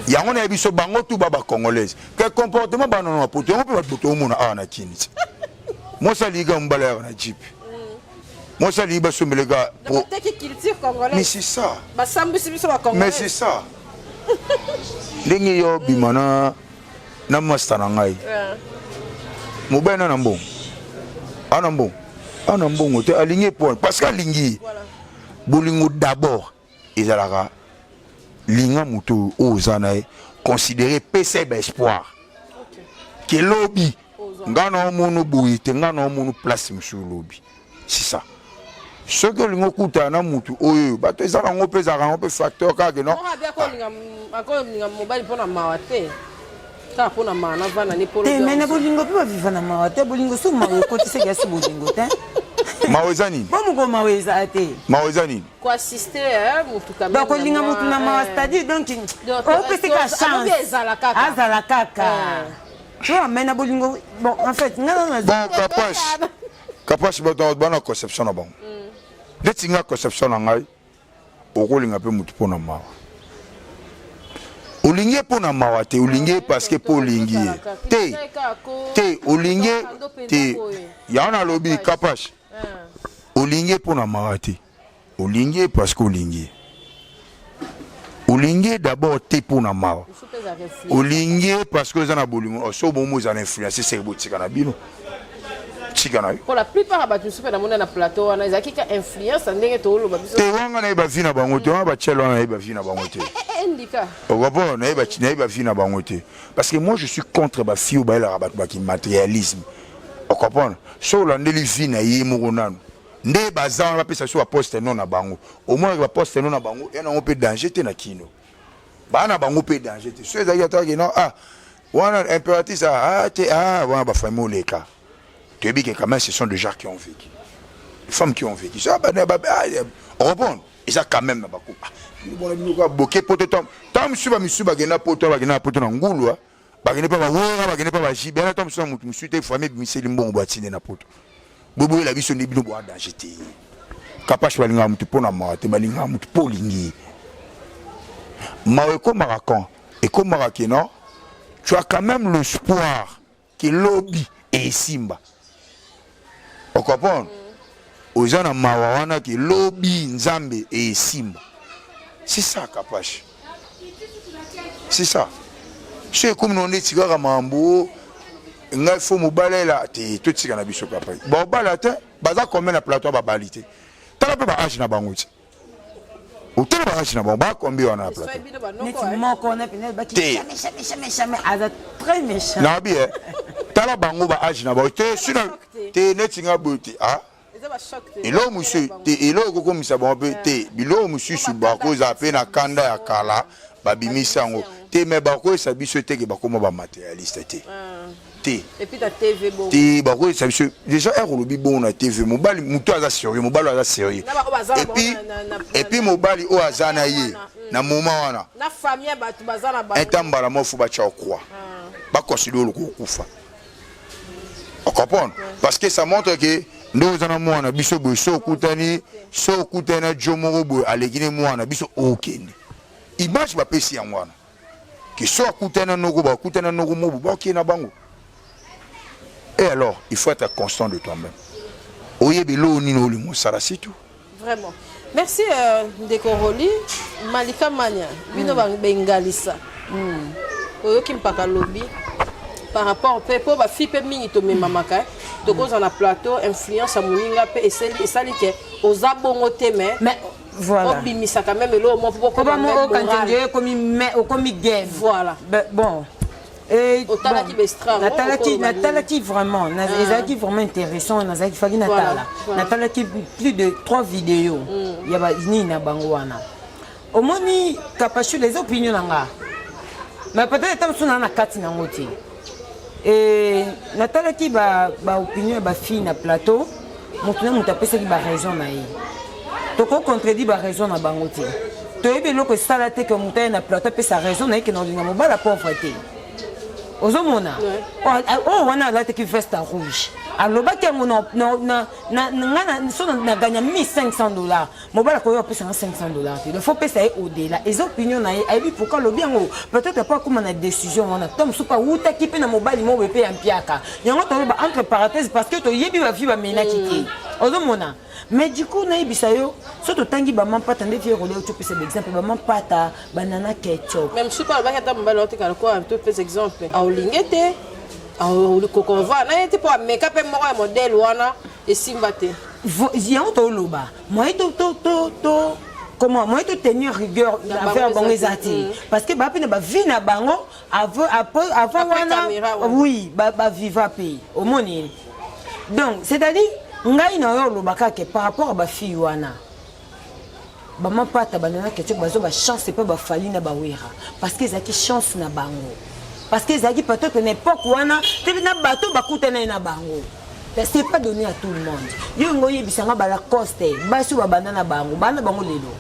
Il y a un biso bango tout baba congolaise. Quel comportement banana pour toi on peut boto mona na kini. Moi ça liga mbala na jeep. Moi ça liga somme les gars. Mais c'est ça. Mais c'est ça. ndenge yo bimana na master na ngai mobile na mbongo ana mbongo te aligné pour parce que alingi bolingo d'abord ezalaka linga mutu ozana considérer PC espoir que lobby ngana omono buite ngana omono place monsieur lobby c'est ça ce que lingo kuta na mutu oyo bato ezala ngo pesa ngo pe facteur ka que non akolinga mobile pona mawate ta pona mana vana ni polo te mena bolingo pe viva na mawate bolingo so mawo kotise ya si bolingo te mawezani bomu ko maweza te mawezani ko assister mutu kamera ba kolinga mutu na mawa c'est-à-dire donc o pese ka chance azala kaka tu vois mena bolingo bon en fait ngana bon capache bato bana conception na bon detinga conception na ngai okolinga pe mutu pona mawa olingi pona mawa te olingi parce que po olingi te olingi te yana lobi capache olingi pona mawa te olingi parce que olingi d'abord te pona mawa olingi parce que zana bolingo so bomo zana influencer c'est botika na bino. Pour la plupart abatu super na mona na plateau na ezaki ka influence ndenge to lo babiso te wanga na ba vina bango te ba chelo na ba vina bango te indika o gabo na ba vina bango te parce que moi je suis contre ba fio ba la rabat ba qui matérialisme o comprendre so la ndeli vina yi mo nanu nde bazan ba pesa so poste non na bango au moins ba poste non na bango et na on peut danger te na kino ba na bango peut danger te so ezaki ataki non wana impératrice wana ba famille oleka. Tu dis que quand même ce sont des gens qui ont vécu. Les femmes qui ont vécu. Ça, on répond. Et ça quand même, bloqué pour tom. Tom suba misuba gena poto bagena poto na ngulu bagena pa wora bagena pa baji bena tom so mutu musute famille miseli mbongo batine na poto. Bobo la biso ndibino bo danger te. Capache balinga mutu pona ma te balinga mutu polingi. Mawe ko marakan et comme marakeno, tu as quand même l'espoir que lobby et simba. On comprend? Aux gens à Mawana qui lobby Nzambe et Simba. C'est ça, Capache. C'est ça. C'est comme nous on est tiré à Mambo, il faut me balayer là, tout ce qu'on a vu sur le Capache. Bon, balate, baza combien de plateau à baliter? T'as pas âge na bangout. Ou t'as pas âge na bangout, combien on a plateau? Très méchant. Non, bien. T'as la bangout âge na bangout. T'es netinga beauté. Ah? Et là, monsieur, et là, comme ça, bon, bilo, monsieur, sous bako, zappé na kanda ya kala, babimi sango. Te me bako, ça biso te, bako, ma matérialiste te. Et puis ta TV bon. Te bako, ça biso. Déjà, un rolobi bon na TV. Mobile, moutou aza sérieux, mobile aza sérieux. Et puis, mobile, o azana ye. Na moment wana. Na famille, batu bazana ba. Etambala mo fuba cha okwa. Ba considérer le kufa. On comprend? Parce que ça montre que nous avons mwana biso bo so kutani so kutana jomoro bo alegine mwana biso okene. Image ba pesi ya mwana. Que so kutana nogo ba kutana nogo mobu ba okena bango. Et alors, il faut être constant de toi-même. Oyebi lo ni no limo sara c'est tout. Vraiment. Merci Ndeko Roli, Malika Mania, bino bengalisa. Oyoki mpaka lobby. Par rapport au peuple, bah fille peut mingi to memamaka, to cause on a plateau influence à moninga pe et sali que aux abongo teme. Mais voilà. Obimisa quand même le mot pour comment on continue comme game. Voilà. Bon. Et Natala qui vraiment, Natala vraiment intéressant, Natala Fagi Natala. Natala qui plus de 3 vidéos. Il y a ni na bangwana. Au moins ni Capache les opinions là. Mais peut-être que on a 4 na ngoti. Et Natala qui ba opinion ba fille na plateau, montre nous taper qui ba raison na yi. To ko contredit ba raison na bangoti. To ebe loko sala te que monter na plateau pe sa raison na que na linga mo la pauvreté. Ozomona. Oh wana la te qui veste rouge. Alors ba ke mo na gagné $1,500. Mo ba la ko yo pesa $500. Il faut payer au-delà. Les opinions na et pourquoi le bien peut-être pas comme na décision on a tom soupa ou ta ki pe na mobile mo be pe en piaka. Yango to ba entre parenthèses parce que to yebi ba fi ba mena kiki. ozomona mais du coup nayebisa yo so totangi bamampata nde vie rolia otopesa baexemple bamampata banana ketchup même supa alobaki ata mobali otekala kwa topesa exemple aolinge te aokokonvoi na ye te mpo ameka mpe moko ya modele wana esimba te yango toloba moye comment moi to tenir rigueur affaire bango ezati parce que ba pena ba vie na bango avant wana oui ba vivre pays au monde donc c'est-à-dire ngai na yo lobaka ke par rapport à ba fille wana ba mapata banana ketchup bazo ba chance pas ba fali na ba wera parce que ezaki chance na bango parce que ezaki peut-être une époque wana te na bato bakutana na bango. C'est pas donné à tout le monde. Yo ngoye bisanga ba la coste, ba su ba banana bango, bana bango lelo.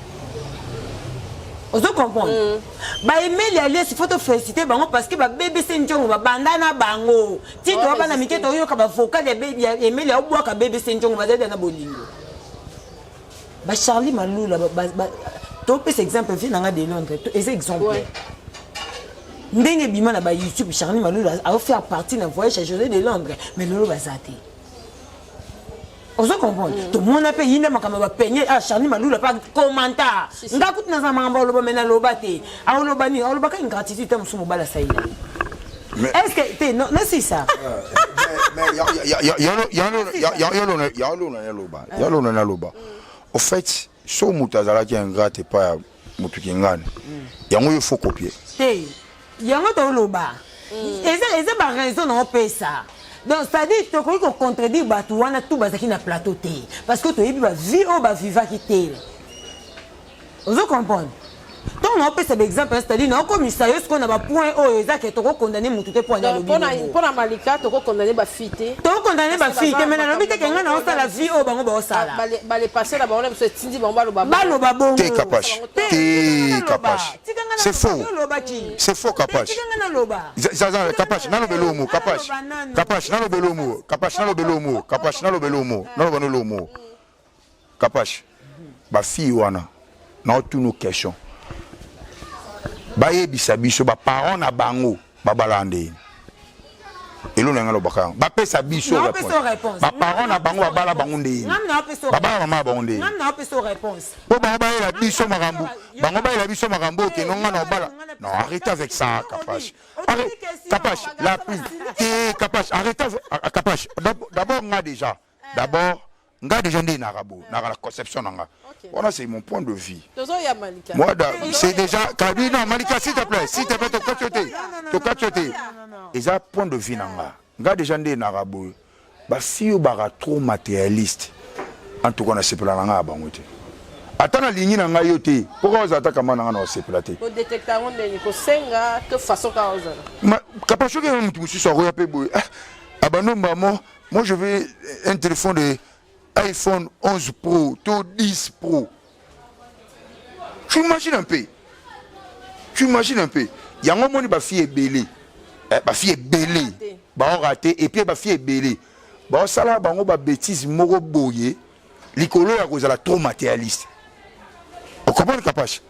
Ozo comprendre. Ba aimer les alliés, il faut te féliciter bango parce que ba bébé senjongo ba bandana bango. Ti to ba na mike to yo ka ba vocal les bébé aimer les obwa ka bébé senjongo ba dada na bolingo. Ba Charlie Malula ba to pes exemple fi na nga de Londres, ese exemple. Ndenge bima na ba YouTube Charlie Malula a faire partie d'un voyage à journée de Londres, mais lolo bazate. Ozo comprendre tout le monde a payé na makama ba peigner ah Charlie Malula pas commentaire ngakuti na zamamba loba mena lobate a lobani a lobaka ingratitude tam sumo bala saïda est-ce que non c'est ça mais ya loba au fait so mutazala ki ingrate pas mutu kingane yango il faut copier yango to loba eza ba raison na pesa. Donc, c'est-à-dire que tu peux contredire tout le na plateau. Parce que tu as vie ou viva qui t'est. Vous comprenez? Donc, on peut faire exemple, c'est-à-dire que comme ça, ce qu'on a un point où ils ont condamné mon tout point de vue. Pour la Malika, tu as condamné ma fille. Tu as condamné ma fille, mais la vie que quelqu'un a la vie au bango bossala. Les passés là-bas, on se dit balo babo. T'es capable. T'es capable. C'est faux. C'est faux capable. Zaza capable. Nalo belomo capable. Capable nalo belomo. Capable nalo belomo. Capable nalo belomo. Nalo belomo. Capable. Ba fille wana. Na toutes nos questions. Baye bisabiso ba parents na bango babalande elo na ngalo bakang ba pesa biso réponse ba parents na bango babala bango ndé baba mama bango ndé na peso réponse po ba la biso makambo bango ba la biso makambo ke non ngana bala non arrêtez avec ça Capache Capache la plus Capache arrêtez Capache d'abord nga déjà ndé na rabo na la conception nga. Voilà, c'est mon point de vue. Moi, c'est déjà. Non, Malika, s'il te plaît, tu cachoté. Et ça, point de vue, nga déjà ndé na rabo. Bah, si vous êtes trop matérialiste, en tout cas, on a séparé la bangote. Attends, la ligne n'a yoté. Pourquoi vous attaquez comment on a séparé? Pour détecter on est ko senga que façon cause. Ma capacité que tu me suis sorti peu boy. Ah bah non, maman, moi je veux un téléphone de iPhone 11 Pro, tout 10 Pro. Tu imagines un peu. Il y a un moment où ma fille est belle. Ma fille est belle. Bah on raté et puis ma fille est belle. Bah ça là, bah on va bêtise moro boye. L'écolo à cause de la trop matérialiste. On comprend Capache.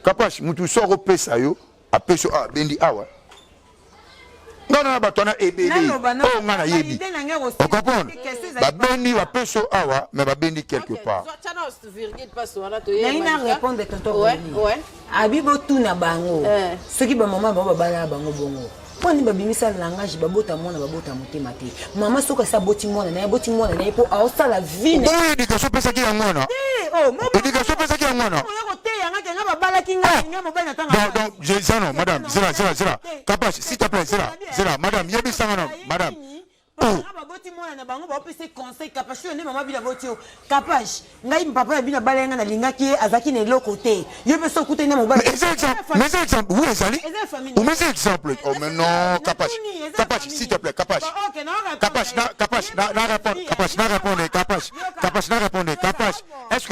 Capache, mutu sort au pesa yo, a peso a bendi awa. Non, batona et bébé. Oh, ngana yebi. On comprend? Ba bendi wa peso awa, mais ba bendi quelque part. Naina répondre tonton. Ouais. Abibo tuna bango. Ce qui ba maman ba bala bango bongo. Poni ba bimisa langage ba bota mona ba bota motema te. Maman soka sa boti mona na boti mona na po a sa la vie. Oh, éducation pesa ki ngona. Oh, maman. Éducation pesa ki ngona. Donc, je ça non, madame, c'est là. Capache, s'il te plaît, c'est là. Madame, yebi sangana, madame. Oh. Na bango ba pese conseil Capache ne mama bila botio. Capache, ngai papa bila balenga na lingaki azaki ne lokote. Yo pe so kuté na mobile. Mais c'est exemple, où est Zali? Ou mais c'est exemple. Oh mais non, Capache, s'il te plaît, Capache. Capache, na répondre. Capache. Est-ce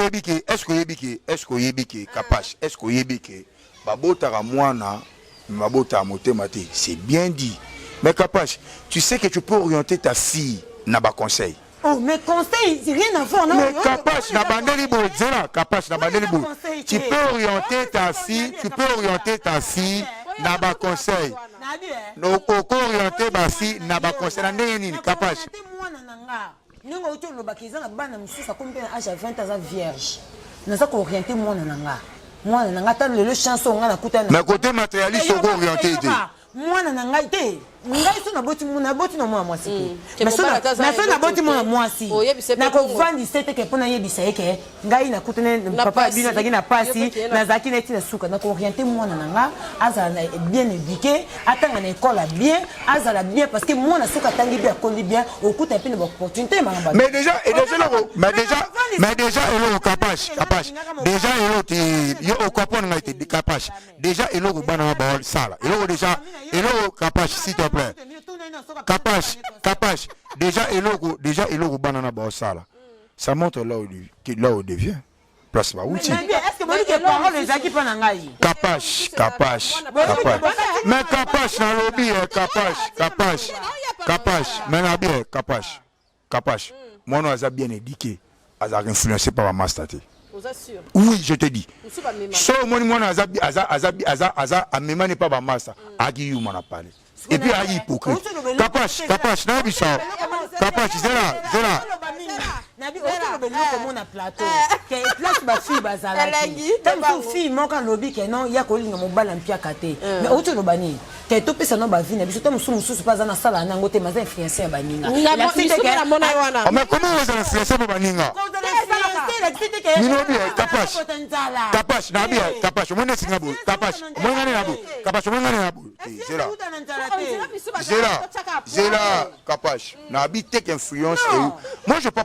que yebiki, Capache, est-ce que yebiki? Babota ra mwana, mabota motema te. C'est bien dit. Mais Capache, tu sais que tu peux orienter ta fille na ba conseil. Oh, mais conseil, c'est rien à voir, non? Mais Capache, na bandeli bo, Capache, na bandeli bo. Tu peux orienter ta fille na ba conseil. No, orienter ma fille na ba conseil. Na ndenge nini, Capache? Nous avons dit que les enfants ont âge à 20 ans vierge. Nous avons orienté moi. Moi, je suis le chanson. Mais côté matérialiste, on va orienter. Moi, je suis ngai na boti na mwa mwasi ke mais so na boti mwa mwasi na ko vandi sete ke pona yebisa yeke ngai na kutene papa bino taki na pasi na zaki na tina suka na ko orienter mwana nanga azala bien éduqué atanga na école bien azala bien parce que mwana suka tangi bien kondi bien okuta pe na opportunité manga mais déjà elo capable déjà elo yo comprendre nga te capable déjà elo bana ba sala elo capable s'il te plaît Capache. Déjà Eloko banana Baosala. Ça montre là où il devient. Place là où tu. Est-ce que vous dites parole les acquis pas nangai? Capache. Mais Capache dans le lobby, Capache. Mais na bien Capache. Moi non a bien éduqué, a influencé par ma master. Oui, je te dis. So moi aza amema n'est pas ma master. Agi you m'en a parlé. Et puis il est hypocrite. Capache, n'a pas Capache, c'est là. Nabi comme on plateau. Que place ba fille bazala. Tant que fille manque en lobby que non, il y a colinga mon bal en pia kate. Mais autre no bani. Que to pesa no ba vie na biso to musu pas na sala na ngote maza influencer baninga. La fille que mona wana. Mais comment vous influencer baninga? Capache, Nabi, Capache, mon Singapore, Capache, mon Nabo, Capache, mon Nabo. C'est là, Capache. Nabi take influence. Moi je peux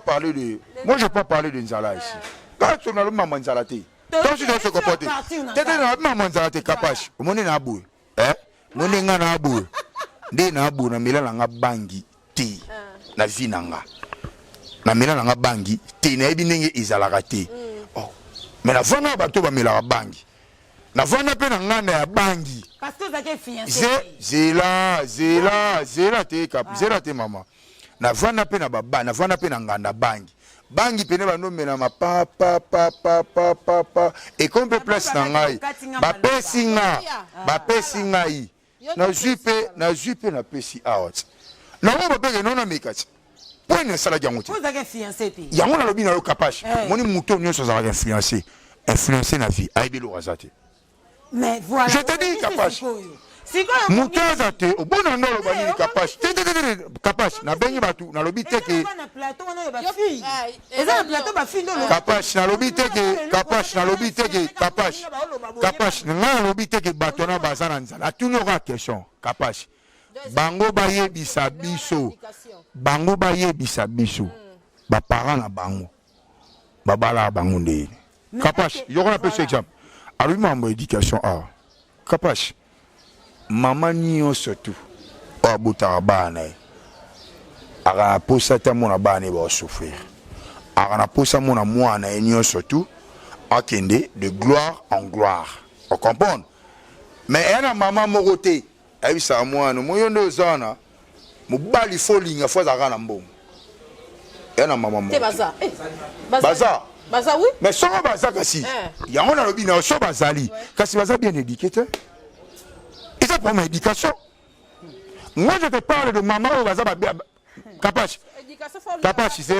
pas parler de Nzala ici. Quand tu as le maman Nzala té. Quand tu dois se comporter. Tu as le maman Nzala té Capache. Mon Nabo. Mon Nabo. Nde Nabo na mila nga bangi té. Na vie nanga. Na mila nga bangi té na ebi ndenge ezalaka té. Oh. Mais la vana bato ba mila bangi. Na vana pe na ngana ya bangi. Parce que ça est fiancé. Zela té maman. Na vana pe na baba, na vana pe na nganda bangi. Bangi pene ba no mena ma pa et comme pe place na ngai. Ba pesi ngai. Na jupe na pesi out. Na ba pe no na mekati. Point na sala jangote. Vous avez fiancé té. Yango na lobi na lo Capache. Moni muto nyonso za influencer. Influencer na vie. Aibe lo razate. Mais voilà. Je te dis Capache. Mutaza te au bon endroit bani Capache. Capache na bengi batu na lobi teke. Capache na lobi teke, Capache na lobi teke, Capache na lobi teke bato na bazana nzala. Tu n'auras question Capache. Bango baye bisa biso. Ba parents na bango. Babala bango nde. Capache, yo on appelle ce exemple. Alors lui m'a éducation a. Capache. Maman nyo surtout. O butara bana. Ara posa ta mona bana ba souffrir. Ara posa mona mwana nyo surtout. Akende de gloire en gloire. On comprend? Mais elle a maman moroté. Elle sa mwana moyondo zana. Mobali folinga fo za kana mbongo. Elle a maman moroté. C'est Baza. Baza oui. Mais sans baza kasi. Yango na lobi na so bazali. Kasi baza bien éduqué. Et ça pour ma éducation. Moi je te parle de maman au baza Capache. Capache c'est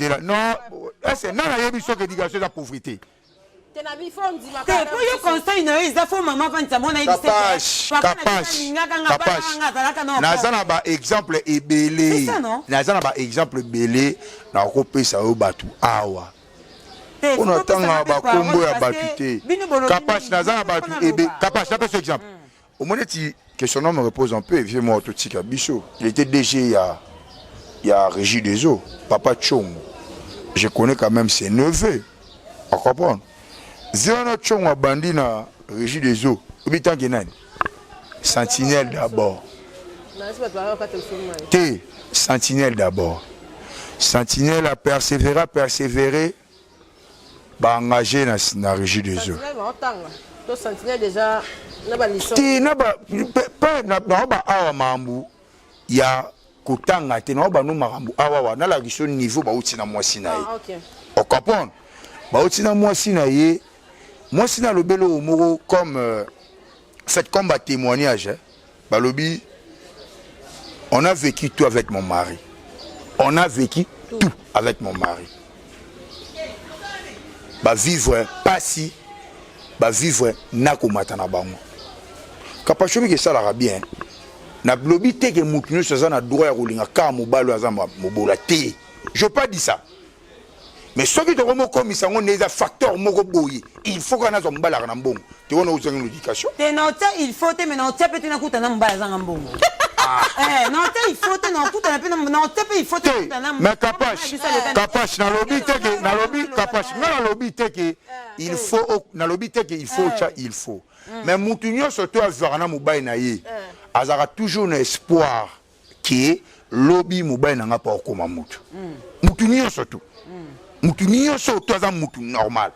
là. Non, c'est non la yebi so que éducation la pauvreté. Nazana ba exemple ebele. Nazana ba exemple belé na kopesa o batu awa. On attend ba kombo ya batute. Capache nazana batu ebe. Capache d'après ce exemple. Au moment où questionnement me repose un peu, vieux moi Totika Bicho. Il était DG il y a Régie des eaux, Papa Tchong. Je connais quand même ses neveux. On comprend. Zéana Tchong a bandi na Régie des eaux. Obitan Genan. Sentinelle d'abord. T. Sentinelle d'abord. Sentinelle a persévéré. Ba engagé na Régie des eaux. Sentinelle déjà. Ti na ba awa mambu ya kutanga te na ba no makambu awa na la giso niveau ba uti na mwasi na ye. On comprend. Ba uti na mwasi na ye. Mwasi na lobelo omoro comme fait comme ba témoignage. Ba lobi on a vécu tout avec mon mari. On a vécu tout avec mon mari. Ba vivre pas si, ba vivre na komata na bango. Kapachomi que ça la bien. Na blobi te que mutunu ça na droit ya kolinga ka mobalo azamba mobola te. Je pas dit ça. Mais ce qui te remonte comme ça, on est un facteur moko boyi. Il faut qu'on ait un mbala na mbongo. Tu vois nous une éducation. Te nota il faut te mais nota peut na kuta na mbala za mbongo. Nota il faut te na kuta na pe nota pe il faut te kuta na. Mais capache na lobby te que na lobby capache na lobby te que il faut na lobby te que il faut ça il faut. Mais mutunyo surtout à Varana Moubaï na ye. Azara toujours un espoir qui lobby Moubaï na pas comme mutu. Mutunyo surtout. Mutunyo surtout à mutu normal.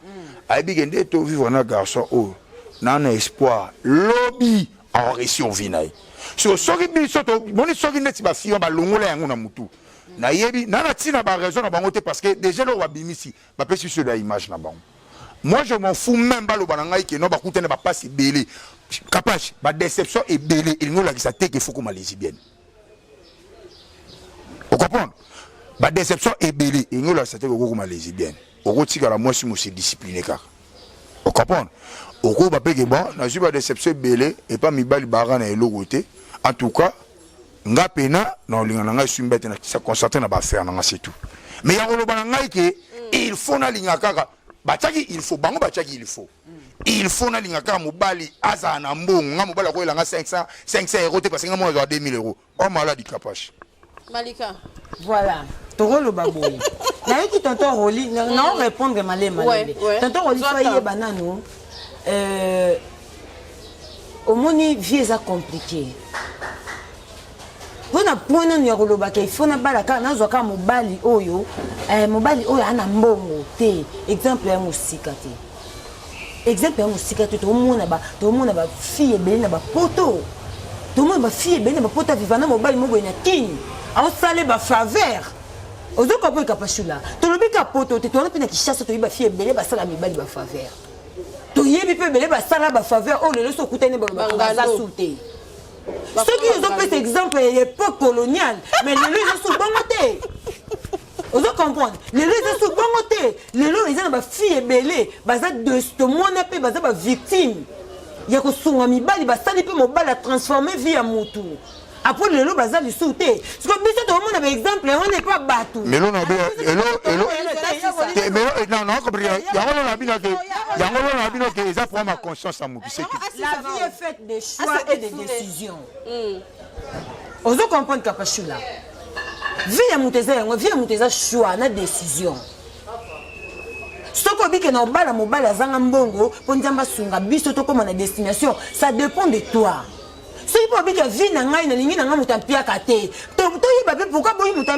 Aibi gende to vivre na garçon oh na espoir lobby a réussi on vinaï. So soki bi soto boni soki neti ba fiyo ba longola yango na mutu. Na yebi na tina ba raison na bango te parce que déjà lo wabimisi ba pesi sur la image na bango. Moi je m'en fous même pas le banangai que non ba kutene ba passe belé. Capache ba déception et belé il nous la qui ça te qu'il faut comme lesbienne. Vous comprenez? Ba déception et belé il nous la ça te comme lesbienne. Au côté la moi si moi c'est discipliné car. Vous comprenez? Au coup ba peke bon na suis ba déception belé et pas mi bali barana et l'autre côté. En tout cas nga pena non linga nga sumbete na ça concentrer na ba faire na c'est tout. Mais ya lo banangai que il faut na linga kaka Bachaki il faut bango bachaki il faut. Il faut na linga ka mobali aza na mbongo nga mobali ko elanga 500 € parce que nga mo 2000 €. Oh malade capache. Malika. Voilà. Toro le baboy. Na qui tonton Roli non répondre malé malé. Tonton Roli soyez banano. Au moni vie ça compliqué. On a point non yoloba ke il faut na balaka na zo ka mobali oyo ana mbongo te exemple ya musika te exemple ya musika te to mona ba fille belle na ba poto to mona ba fille belle na ba poto vivana mobali moko ina king a sale ba faveur ozo ko po kapashula to lobi ka poto te to na pina kishasa to ba fille belle ba sala mibali ba faveur to yebi pe belle ba sala ba faveur o le so kutene ba ba soute. Ceux qui ont fait exemple à l'époque coloniale, mais les gens sont bons côté. Vous comprenez? Les gens sont bons côté. Les gens ont filles belées, basées de ce monde un peu basées sur victime. Il y a que son ami bali, ça lui peut me bal à transformer vie à moto. Après les gens basés du sauté. Parce que tout le monde a exemple, on n'est pas bateau. Mais l'on a bien, mais non, compris. Ils ont pris ma conscience à moi. La vie est faite de choix et de décisions. Vous comprenez Kapashula. Vie à Mouteza choix, na décision. Ce qu'on dit que nos balles à Zangambongo, pour nous sunga biso to comme na destination, ça dépend de toi. Si vous avez une vie, vous avez une vie, vous avez une vie, pourquoi vous avez une vie?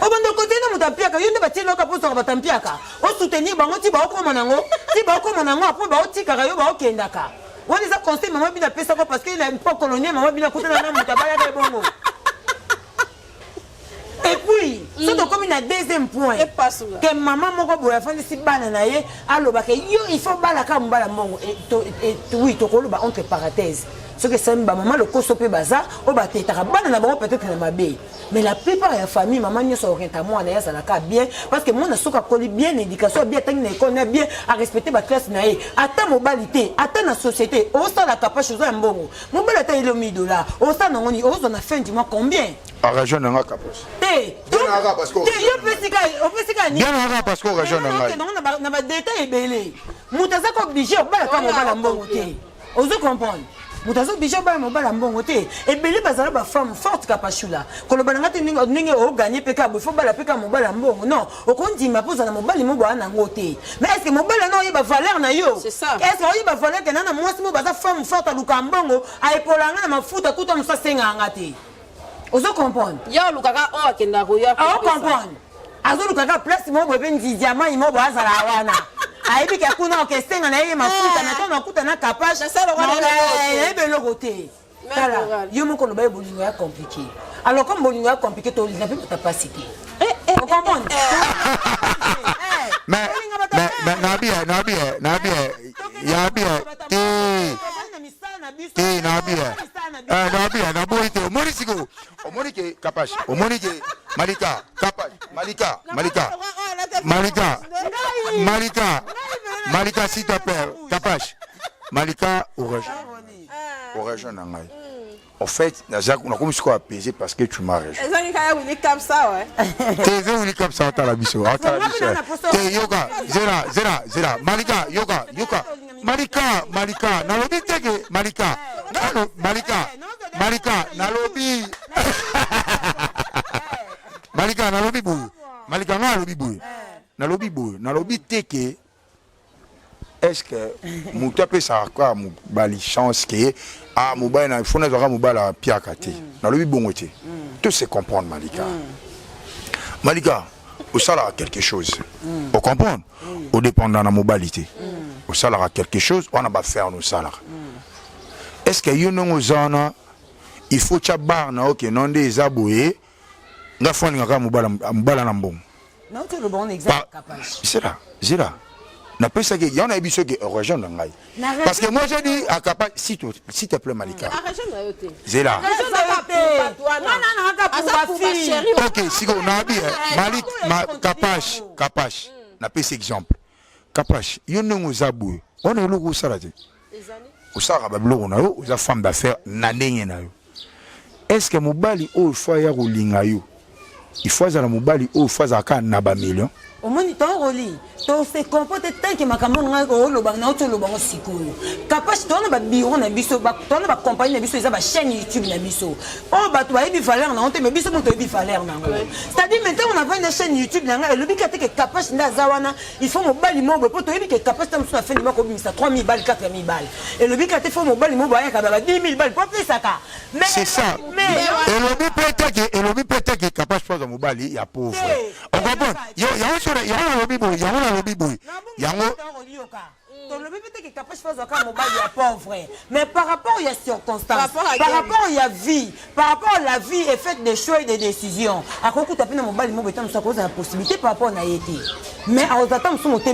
Au bon de côté, vous avez une vie, vous avez une vie, vous soutenir, vous avez une on les a conseillé, maman bien appelé ça parce qu'il a une fois colonial, maman bien écouté la bongo. Et puis, c'est comme une deuxième point. Que maman moko boya fandi si banana ye aloba ke yo il faut balaka mbala mongo et oui to koloba entre parenthèses. Ce que c'est maman le koso pe baza o ba tetaka banana bon peut-être na mabe. Mais la plupart de la famille maman nyo so orienta moi na ya ça la ka bien parce que moi na soka koli bien éducation bien tangi na connaît bien à respecter ba classe na ye. Ata mobilité, ata na société, o ça la capable chose en mbongo. Mobilité il est $1000. O ça non on a fin du mois combien? À région nanga kapos. Bien parce qu'on région nanga. Na ba détail belé. Mutaza ko obligé o bala ka mo bala mbongo te. Ozo comprendre. Mutaza obligé o bala mo bala mbongo te. Et belé bazala ba femme forte Kapashula. Ko lo bala ngati ninge o gagner peka bo faut bala peka mo bala mbongo. Non, o kondi ma poza na mo bali mo bana ngote. Mais est-ce que mo bala non yeba valeur na yo? C'est ça. Est-ce que yeba valeur que na mwasi mo baza femme forte a lukambongo a epolanga na mafuta kuta musa senga ngati. Ozo comprendre. Ya lukaka o akenda ko ya. O comprendre. Azo lukaka place mo bebe ndi diamant mo baza la wana. Aibi ka kuna o kestenga na ye mafuta na tona kuta na kapasha sala wana na ebe logote. Kala, yo mo ko lo ba bolingo ya compliqué. Alors comme bolingo ya compliqué to na pe capacité. On comprend. Mais Nabia, na boite, o moni sigo, o moni ke kapash, o moni ke Malika, capage. Malika, s'il te plaît, capage. Malika, au rejoint Nangaï. En fait, on a comme ce qu'on a pesé parce que tu m'as rejoint. Ils comme ça, ouais. T'es venu comme ça, t'as la biseau. T'es yoga, zera. Malika, yoga. Malika, nalobi tege, Malika, nalobi. Malika, nalobi boy. Malika, nalobi boy. Nalobi teke. Est-ce que Mouta peut savoir bali chance que ah Mouba il faut n'avoir Mouba la piakate. Dans le bon côté. Tout se comprendre Malika. Malika, au salaire quelque chose. On comprend. Au dépendant de la mobilité. Au salaire quelque chose, on va faire nos salaires. Est-ce que you know zona il faut chabar na OK non des aboué. Nga foni nga Mouba na mbon. Non, c'est le bon exemple capable. C'est là. Il y en a des gens qui rejoignent Nangaï. Parce que moi j'ai dit à Capage, s'il te plaît Malika. C'est là. Ok, si on a dit Capage, n'a pas cet exemple. Capage, il y en a des aboués. On est là où ça l'a dit. Où ça a bablo on a eu, où ça femme d'affaires nané na eu. Est-ce que Mobali au foyer ou lingayo? Il faut à la Mobali au foyer à kan naba million. Au moniteur roli to se comporte tant que makambo ngako lo ba na to lo ba sikoyo capable to na ba bureau na biso ba to na ba compagnie na biso eza ba chaîne YouTube na biso o ba to ba bi valeur na on te mais biso mo to bi valeur na c'est-à-dire maintenant on a une chaîne YouTube na le bikate que capable nda zawana il faut mo bali mo po to bi que capable tam so na fin de mois ko bimisa 3000 balles 4000 balles et le bikate faut mo bali mo ba ya ka ba 10000 balles pour plus ça mais c'est ça et le bi peut-être que capable soit mo bali il y a pauvre on comprend il y a un lobby boy yango le bébé qui est capable de faire ça mobile il y a pauvre mais par rapport il y a circonstances par rapport il y a vie par rapport à la vie est faite des choix et des décisions à quoi tu as pris mobile mobile tu as posé la possibilité par rapport à été mais à aux attentes sont montés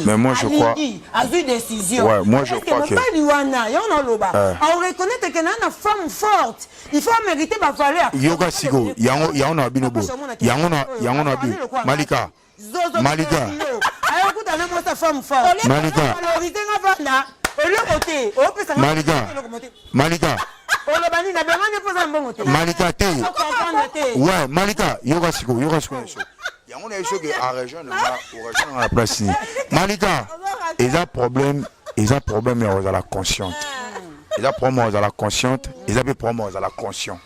mais moi je crois à une décision ouais moi je crois que on reconnaît que une femme forte il faut mériter ma valeur yoga sigo yango na binobo yango na bi Malika Malika te ouais Malika yoga siko yango na yeso que a région na la place Malika ils a problème à la consciente ils a problème à la consciente ils a problème à la conscience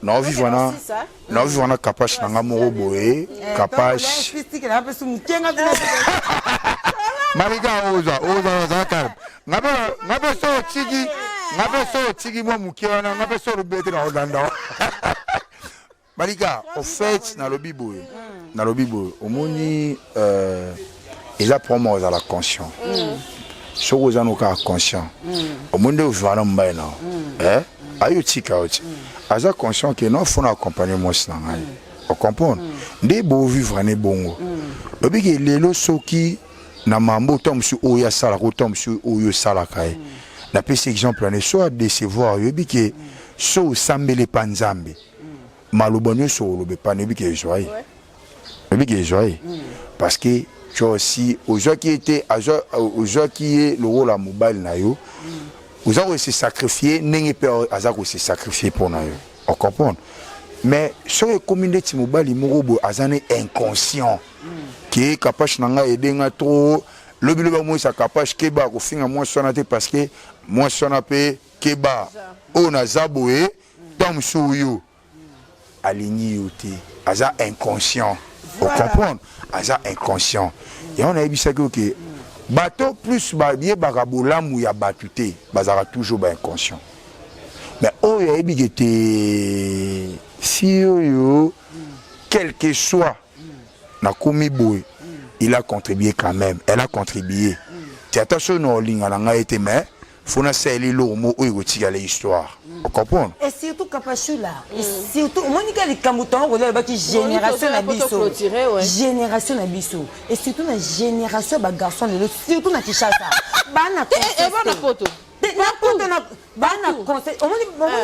non vivant capage nanga moro boé capage Malika oza calme ngabe so tigi mo mukiona ngabe so rubete na odanda Malika au fait na lobby boy omoni ils a problème à la conscience so oza no ka conscient omonde vivana mbaye na ayo tika oti aza conscient que non faut accompagner moi sinanga on comprend ndé bo vivre ne bongo obiki lelo soki na mambo tomsu oya sala ko tomsu oyo sala kai na pese exemple ne soit décevoir obiki so sambele panzambe malobonyo so lobe pa ne biki joie parce que tu aussi aux gens qui étaient aux gens qui est le rôle à mobile na yo vous avez se sacrifier n'engé peur azako se sacrifier pour na yo on comprend mais sur les communautés mobile morobo azane inconscient qui est capable nanga edenga trop le bilo moi ça capable keba ko finga moi sonate parce que moi sonape keba on a zaboé tom souyo aligné yoté aza inconscient on comprend aza inconscient et on a vu ça que bateau plus bien barabolam ou ya batute bazara toujours ba inconscient mais oh ya ebigete si yo quel que soit na komi boy il a contribué quand même elle a contribué tu attention no linga nga été mais faut na seli lo mo o yotika l'histoire on comprend et surtout Kapachula et surtout monika les kamuton ko ba ki génération na biso génération na biso et surtout na génération ba garçon le surtout na Kinshasa bana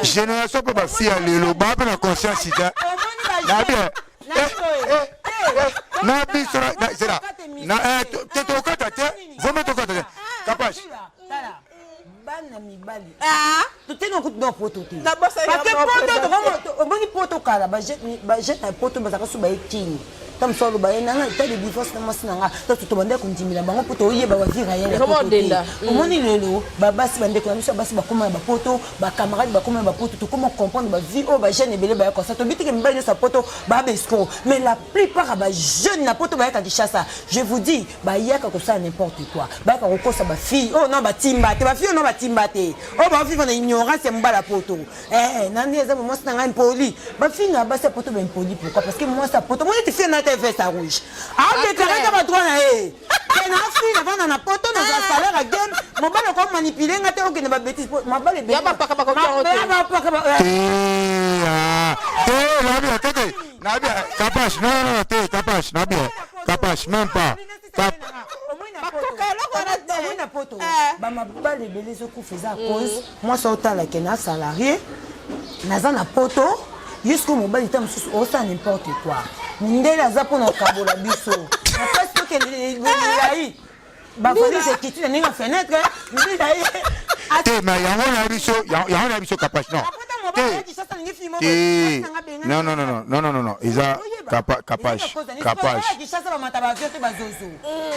génération pas fille lelo ba na conscience ita na biso c'est là na te tokata te vome tokata te Capache bana mibali totena kutu poto te parce que poto oboni poto kala ba jet na poto bazaka so ba ekini tam solo ba ena ta de divorce na masina nga to bande kundimila bango poto oyeba ba vira ya omoni lelo ba basi bande ko miso basi ba koma ba poto ba camarade ba koma ba poto to comment comprendre ba vie o ba jeune ebele ba ko ça to bitike mbali sa poto ba besko mais la plupart ba jeune na poto ba ya Kinshasa je vous dis ba yaka ko ça n'importe quoi ba ka ko ça ba fille oh non ba timba te ba fille non ba timba te oh ba fille na ignorance mbala poto nani eza mo sina nga impoli ba fille na ba sa poto ba impoli pourquoi parce que moi sa poto moi tu fais na veste rouge. Ah, déclaré comme droit na eh. Quand na fille na na poto na salaire à game, mon bal ko manipuler ngate o ke na ba bêtise, ma bal be. Ya ba paka paka ko. Capache, non, Capache, Capache, même pas. Ba ma bal ebele zo ku faisait à cause moi ça autant la kena salarié naza na poto jusqu'au mobile itam sous ça n'importe quoi. Ndela aza pona kabola biso. Parce que les ba fali c'est quitter dans une fenêtre, mais yango na biso Capache non. Non. Isa Capache.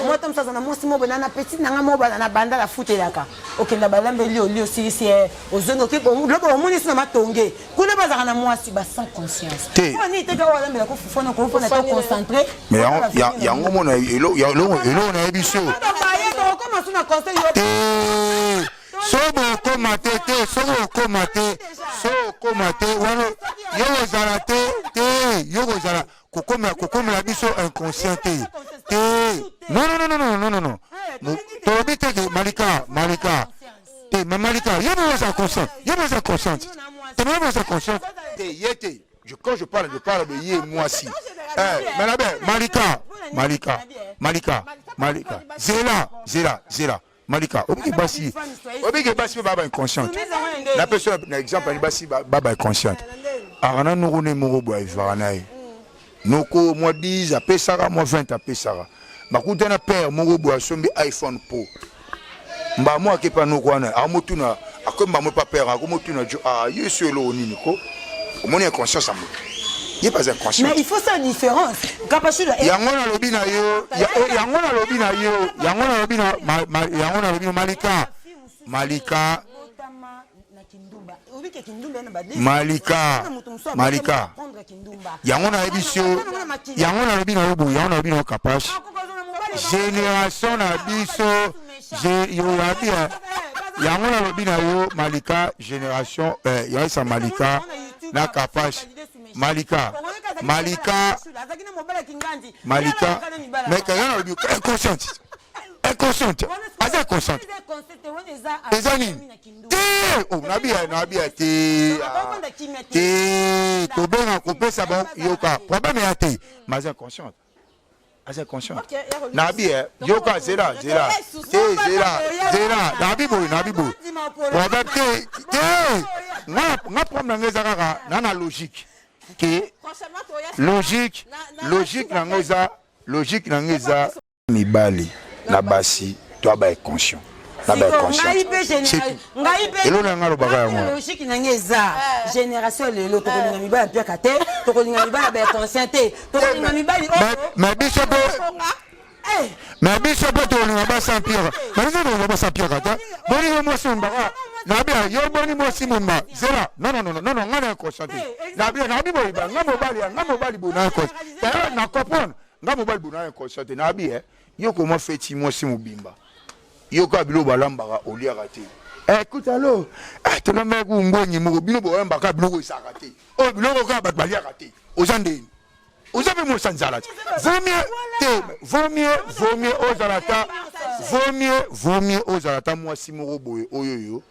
Moi tam ça na moi si mo bana petit nanga mo bana banda la futelaka. OK na balambe li aussi c'est ozongo ke ko loko moni sina matonge. Kule bazaka na moi si ba sans conscience. Oni te ka wala mbela ko fofona ko fona to concentré. Mais yango mona elo na biso. Comment ça na conseil sobo komate wana yoko zala kokoma la biso inconscient non to bite ke Malika te Malika yebo za consciente yete quand je parle de yé moi si Malika Zela Malika, obiki basi baba inconsciente. La personne, par exemple, basi baba inconsciente. Arana nurune morobo ivaranae. Noko moi 10 à Pesara, moi 20 à Pesara. Bakuta na père morobo asombi iPhone Pro. Mba moi ke pa nokwana, amotuna, akomba mo pa père, akomotuna jo yesu lo nini ko. Omoni inconscience amu. Il n'est pas inconscient. Mais il faut ça différence. Yangona lobina yo, Malika. Yangona lobina yo Capache. Génération na biso, yangona lobina yo Malika génération yasa Malika na Capache. Malika, mais quand on est inconsciente, les amis, oh, Nabia, tu bien coupé ça bon, yoka, problème est mais inconsciente. Nabia, yoka, zera, Nabibo, moi, problème est na logique. Logique nangeza mibali na basi to ba conscient elo na ngalo baka yango logique nangeza génération lelo to kolinga mibali pia kate to kolinga mibali ba conscient to kolinga mibali mais biso pe to kolinga ba sans pire mais non ba sans pire kata boni mo somba Nabia, yo boni mo simumba. Zera. Non, ngana consciente. Nabia, ngamo bali bona consciente. Na comprendre. Ngamo bali bona consciente. Nabia, yo comment fait-il mo simubimba. Yo ka bilo balamba oli arate. Écoute alors, tu na meko ngoni mo bino bo yamba ka bilo isarate. Oh bilo ka bat bali arate. Ozande. Ozabe mo sanzala. Vaut mieux ozalata. Vaut mieux ozalata moi simoro boye oyoyo.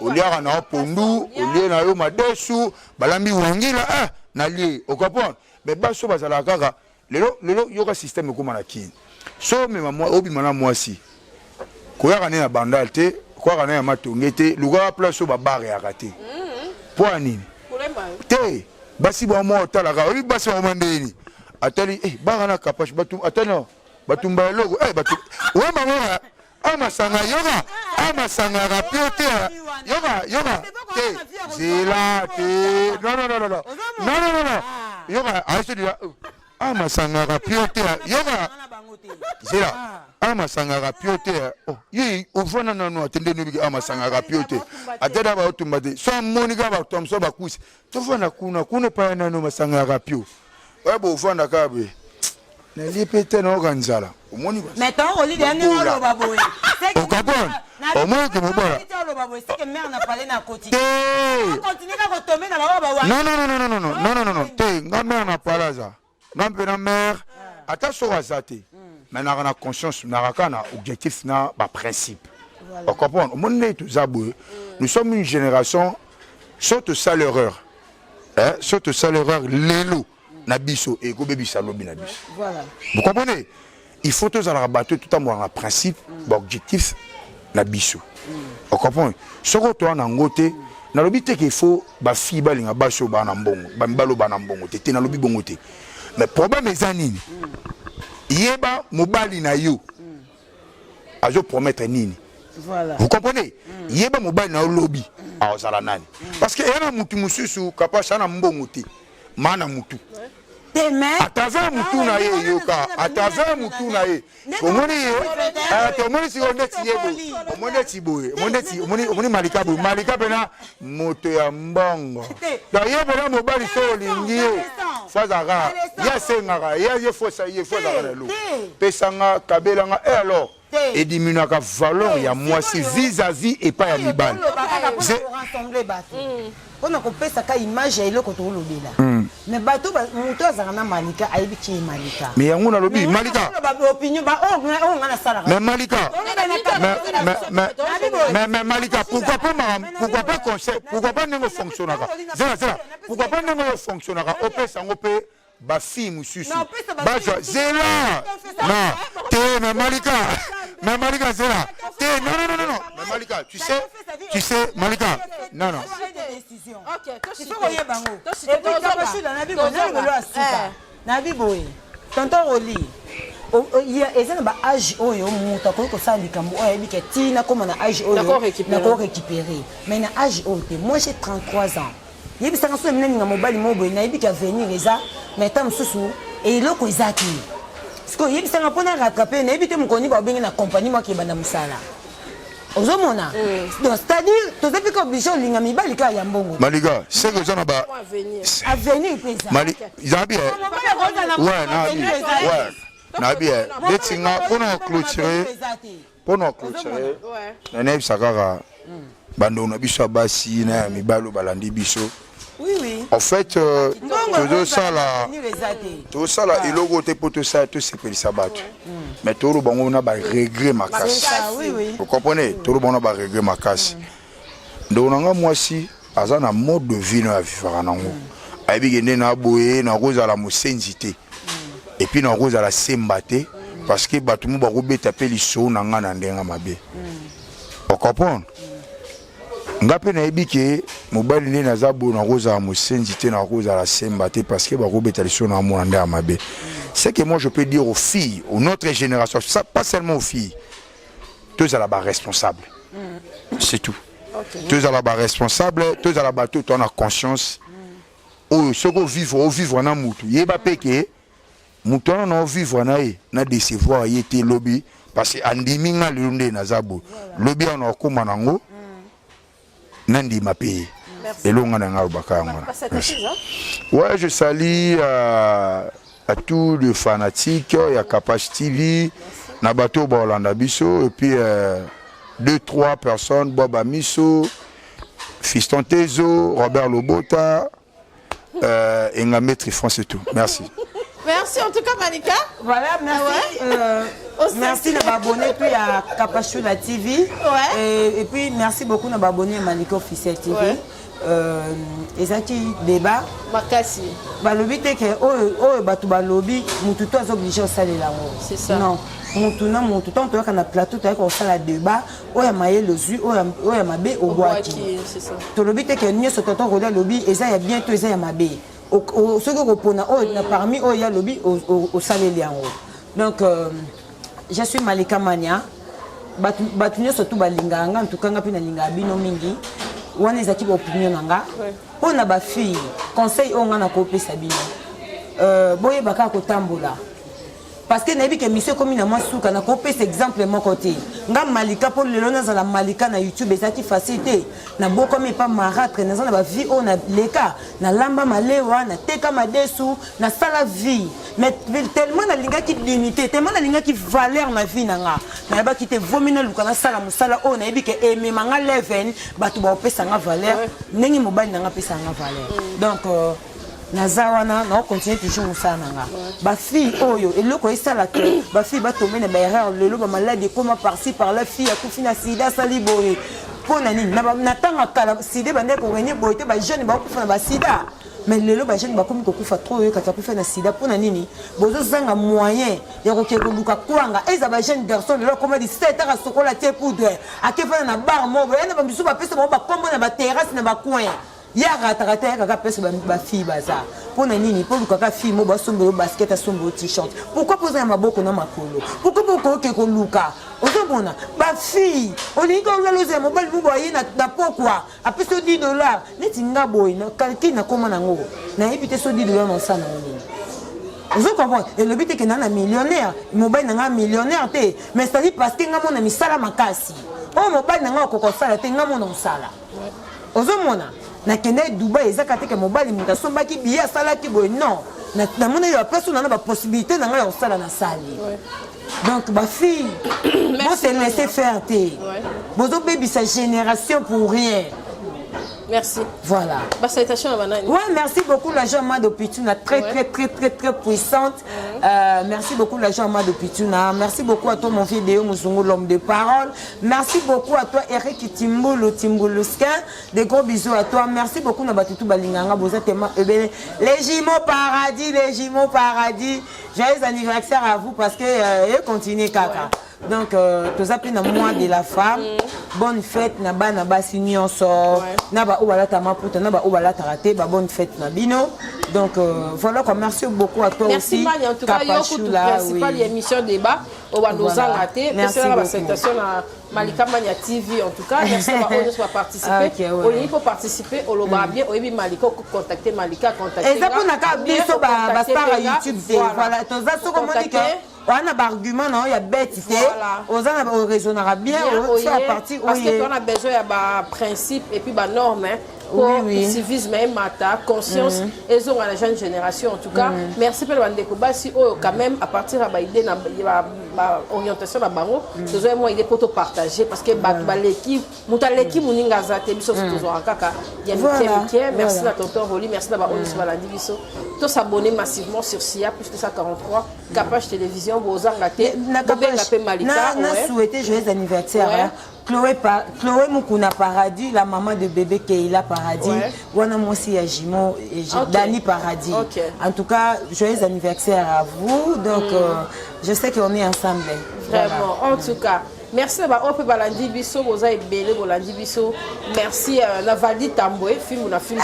Oliara na pondu, olie na yo madesu, balambi wangila na lie. O comprendre? Mais baso bazala kaka. Lelo yoka système ko manaki. So me moi obi mana moi si. Koyaka na bandal te, koyaka na matongete, luga place so ba bare akate. Pour nini? Te basi ba mo talaka obi basi ba mandeni atali bagana kapash batu atano batumba logo batu wa mama amasanga yoga amasanga rapiote yoga te zela te non yoga aïe dira amasanga rapiote yoga zela amasanga rapiote yi ovana nanu atende nubi amasanga rapiote atenda ba otumba te so monika ba tomso ba kusi to vana kuna pa nanu masanga rapio wa bo vana kabe na lipete na oganzala omoni ba mais tant oli de ngi lo baboye o kabon o mo ke mo bara c'est que mère n'a parlé na quotidien continue ka tomber na baba wa non te nga mère na palaza nga pena mère ata so azate mais na conscience na kana objectif na ba principe o comprendre o moni to zaboué nous sommes une génération saute ça l'erreur saute ça l'erreur lelo Nabiso et Gobebisa Lobi Nabiso. Voilà. Vous comprenez? Il faut tous aller rabattre tout en un principe, objectif Nabiso. Vous comprenez? Ce que tu as en côté, na lobi te qu'il faut ba fi ba linga ba so ba na mbongo, ba mbalo ba na mbongo te na lobi bongo te. Mais problème est nini? Yeba mobali na yo. Azo promettre nini? Voilà. Vous comprenez? Yeba mobali na lobby a ozala nani. Parce que yana mutu mususu kapasha na mbongo te. Mana mutu atavers mutu na ye yoka atavers mutu na ye omoni ye omoni si ondeti yebo omoni tiboye omoni malika bo malika pena moto ya mbongo ya yebo na mobali so lingi fazaka ya sengaka ya fosa lo pesanga kabelanga alors et diminue ka valeur ya moi si vis-à-vis et pas ya mibali on a compris ça quand image est là quand on lobela mais bateau muto azana malika aibi ki malika mais yango na lobi malika opinion ba on na sala mais malika mais malika pourquoi pas concept pourquoi pas nengo fonctionnera zela pourquoi pas nengo fonctionnera opesa ngope ba fi mususu ba zela non te mais malika zela te non mais malika tu sais malika non OK tu sais koye bango et puis quand je suis dans la vie na biboye tonton Oli ezana ba âge oyo muta ko sa likambo oyo bike tina comme na âge oyo na ko récupérer mais na âge oyo moi j'ai 33 ans yebi sanga so mneni nga mobali mobo na yebi ka venir eza mais tam susu et loko ezaki parce que yebi sanga pona rattraper na yebi te mukoni ba bengi na compagnie moi ki banda musala ozomona donc c'est-à-dire to zepi ko obligé linga mibali ka ya mbongo malika c'est que ça na ba avenir pesa malika zabi ouais na bien betinga pour nous clôturer na nebi sakara bando na biso basi na mibalo balandi biso oui en fait tout ça là il logo te pour tout ça tout c'est pour le sabbat mais tout le bon on a ba regret ma casse vous comprenez tout le bon on a ba regret ma casse donc on a moi si azana mode de vie na vivre nango aibi gende na boye na roza la musenzité et puis na roza la sembate parce que batumu ba robeta pe liso na nga na ndenga mabe vous comprenez ngape na ebike mobali ne nazabo na roza musenzité na roza la sembate parce que ba robeta liso na mo ndenga mabe. C'est que moi je peux dire aux filles, aux notre génération, ça, pas seulement aux filles, tous à la bas responsables. C'est tout. Tous à la bas responsables, tous à la bas tout on a conscience. Oh, ce qu'on vivre na mutu. Yeba peke, mutu na vivre na décevoir yete lobby parce que andimi nga lunde na zabo. Lobby on a koma nango. Nandi ma paye. Et longa na nga baka ngona. Ouais, je salue à tous les fanatiques, il y a Kapash TV, Nabato Baolanda Bisso, et puis 2-3 personnes, Bob Amiso, Fiston Tezo, Robert Lobota, et Maître France et tout. Merci. Merci en tout cas, Malika. Voilà, merci. Merci de m'abonner puis à Kapash TV. Ouais. Et puis merci beaucoup de m'abonner à Malika Officiel TV. Ouais. Ezaki débat makasi balobi te ke oyo batu balobi mutu to obligé au salela ngo c'est ça non mutu tant to kana plateau to ko sala débat oyo maye lozui oyo mabe obwaki c'est ça to lobi te ke nyeso toto rola lobi eza ya bientôt eza ya mabe ce que repona parmi eux il y a lobby au salé yango. Donc je suis Malika Mania. Batunyo surtout balinganga en tout cas ngapi na linga bino mingi. Wana ezaki ba opinion nanga. Pona ba fille conseil onga na kopesa bino. Boye baka ko tambola. Parce que nabi ke monsieur comme na masuka na kopesa exemple mon côté. Nga Malika pour le lona za la Malika na YouTube ezaki facilité. Na boko me pas marâtre na za ba vie on a leka na lamba malewa na teka madesu na sala vie. Mais tellement na linga ki dignité, tellement na linga ki valeur na vie nanga. Na ba ki te vomina lukana sala musala on nabi ke aimer manga leven batu ba opesa nga valeur. Nengi mobali nanga pesa nga valeur. Donc nazawana na continuer toujours musala nanga ba fille oyo eloko esala ke ba fille ba tomber na ba erreur lelo ba maladie comme par-ci par la fille akufina sida sali boye pona nini na tanga kala sida bande ko gagner boye te ba jeune ba kufina ba sida mais lelo ba jeune ba komi ko kufa trop yo kata kufina sida pona nini bozo zanga moyen ya ko ke luka kwanga eza ba jeune garçon lelo comme dit 7 ans sokola te poudre akefana na bar mo ba na ba bisu ba pesa mo ba kombo na ba terrasse na ba coin. Ya ratarata kaka pesa ba fille baza pona nini pour kaka fille mo ba sombo basket a sombo t-shirt pourquoi poser maboko na makolo pourquoi boko ke ko luka ozomona ba fille olinga ozaloze mo bali mo yi na pourquoi après so $10 neti nga boy na kalki na koma nango na ebite so $10 na sana nini vous comprenez et le but est que na millionnaire mobile na millionnaire te mais ça dit parce que nga mona misala makasi o mobile na ko sala te nga mona musala ozomona na kende Dubai ezaka te ke mobali muta sombaki biya sala ki boy non na mona yo après on a ba possibilité na nga sala na sali donc ba fille moi c'est laisser faire te bozo baby sa génération pour rien. Merci. Voilà. Bah, salutation à Banani. Ouais, merci beaucoup la Jean-Mad Opituna, très puissante. Merci beaucoup la Jean-Mad Opituna. Merci beaucoup à toi mon vieux Déo Mouzungu, l'homme de parole. Merci beaucoup à toi Eric Timbouloskin. Des gros bisous à toi. Merci beaucoup Nabatutu Balinganga, Bozatema Ebele. Les jumeaux paradis. Joyeux anniversaire à vous parce que continuez kaka. Donc, tous appelés dans le mois de la femme. Bonne fête, naba signon sort. Naba ouala tamaputa, naba ouala tarate, bonne fête nabino. Donc, voilà quoi. Merci beaucoup à toi merci aussi. Merci Mali, en tout cas, il y a le principal émission débat. Au Wandoza Raté. Merci à la salutation à Malika Mania TV. En tout cas, merci à vous pour participer. Il faut participer au Loba bien. Oui, Malika, contacter Malika, contacter. Et ça pour n'a bien sur la star à YouTube. Voilà, tous as communiqué. On a un argument, il y a bête, on a raisonnera bien, à partir parce qu'on a besoin de principe et puis de normes pour civisme et mata, conscience et ont la jeune génération en tout cas. Merci pour le découvert si quand même à partir de l'idée orientation de bango, c'est moi idée pour te partager parce que l'équipe, l'équipe muninga zate biso toujours en kaka. Il y a merci à tonton Roli, merci d'avoir on sur la division. Tous s'abonner massivement sur SIA plus que 143 Capage Télévision Bozangate. Malika. Na souhaité joyeux anniversaire. Chloé Mukuna Paradis, la maman de bébé Keila Paradis. Wana moi aussi à Jimo et Dani Paradis. En tout cas, joyeux anniversaire à vous. Donc, je sais qu'on est ensemble. Vraiment, en tout cas. Merci à Ope Balandi Bisso, Boza et Bélé Bolandi Bisso. Merci à Navaldi Tamboué, film ou la film.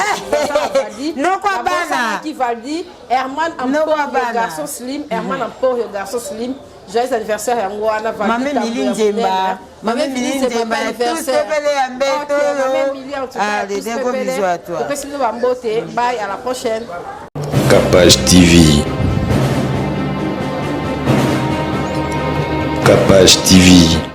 Non, quoi, Bana. Qui Valdi, Herman Ampor, le garçon slim, Herman Ampor, le garçon slim. Joyeux anniversaire à moi, Navaldi Tamboué. Maman Miline Djemba. Maman Miline Djemba. Tous bébés à Mbeto. Allez, des gros bisous à toi. Bye, à la prochaine. Capage TV. Capage TV.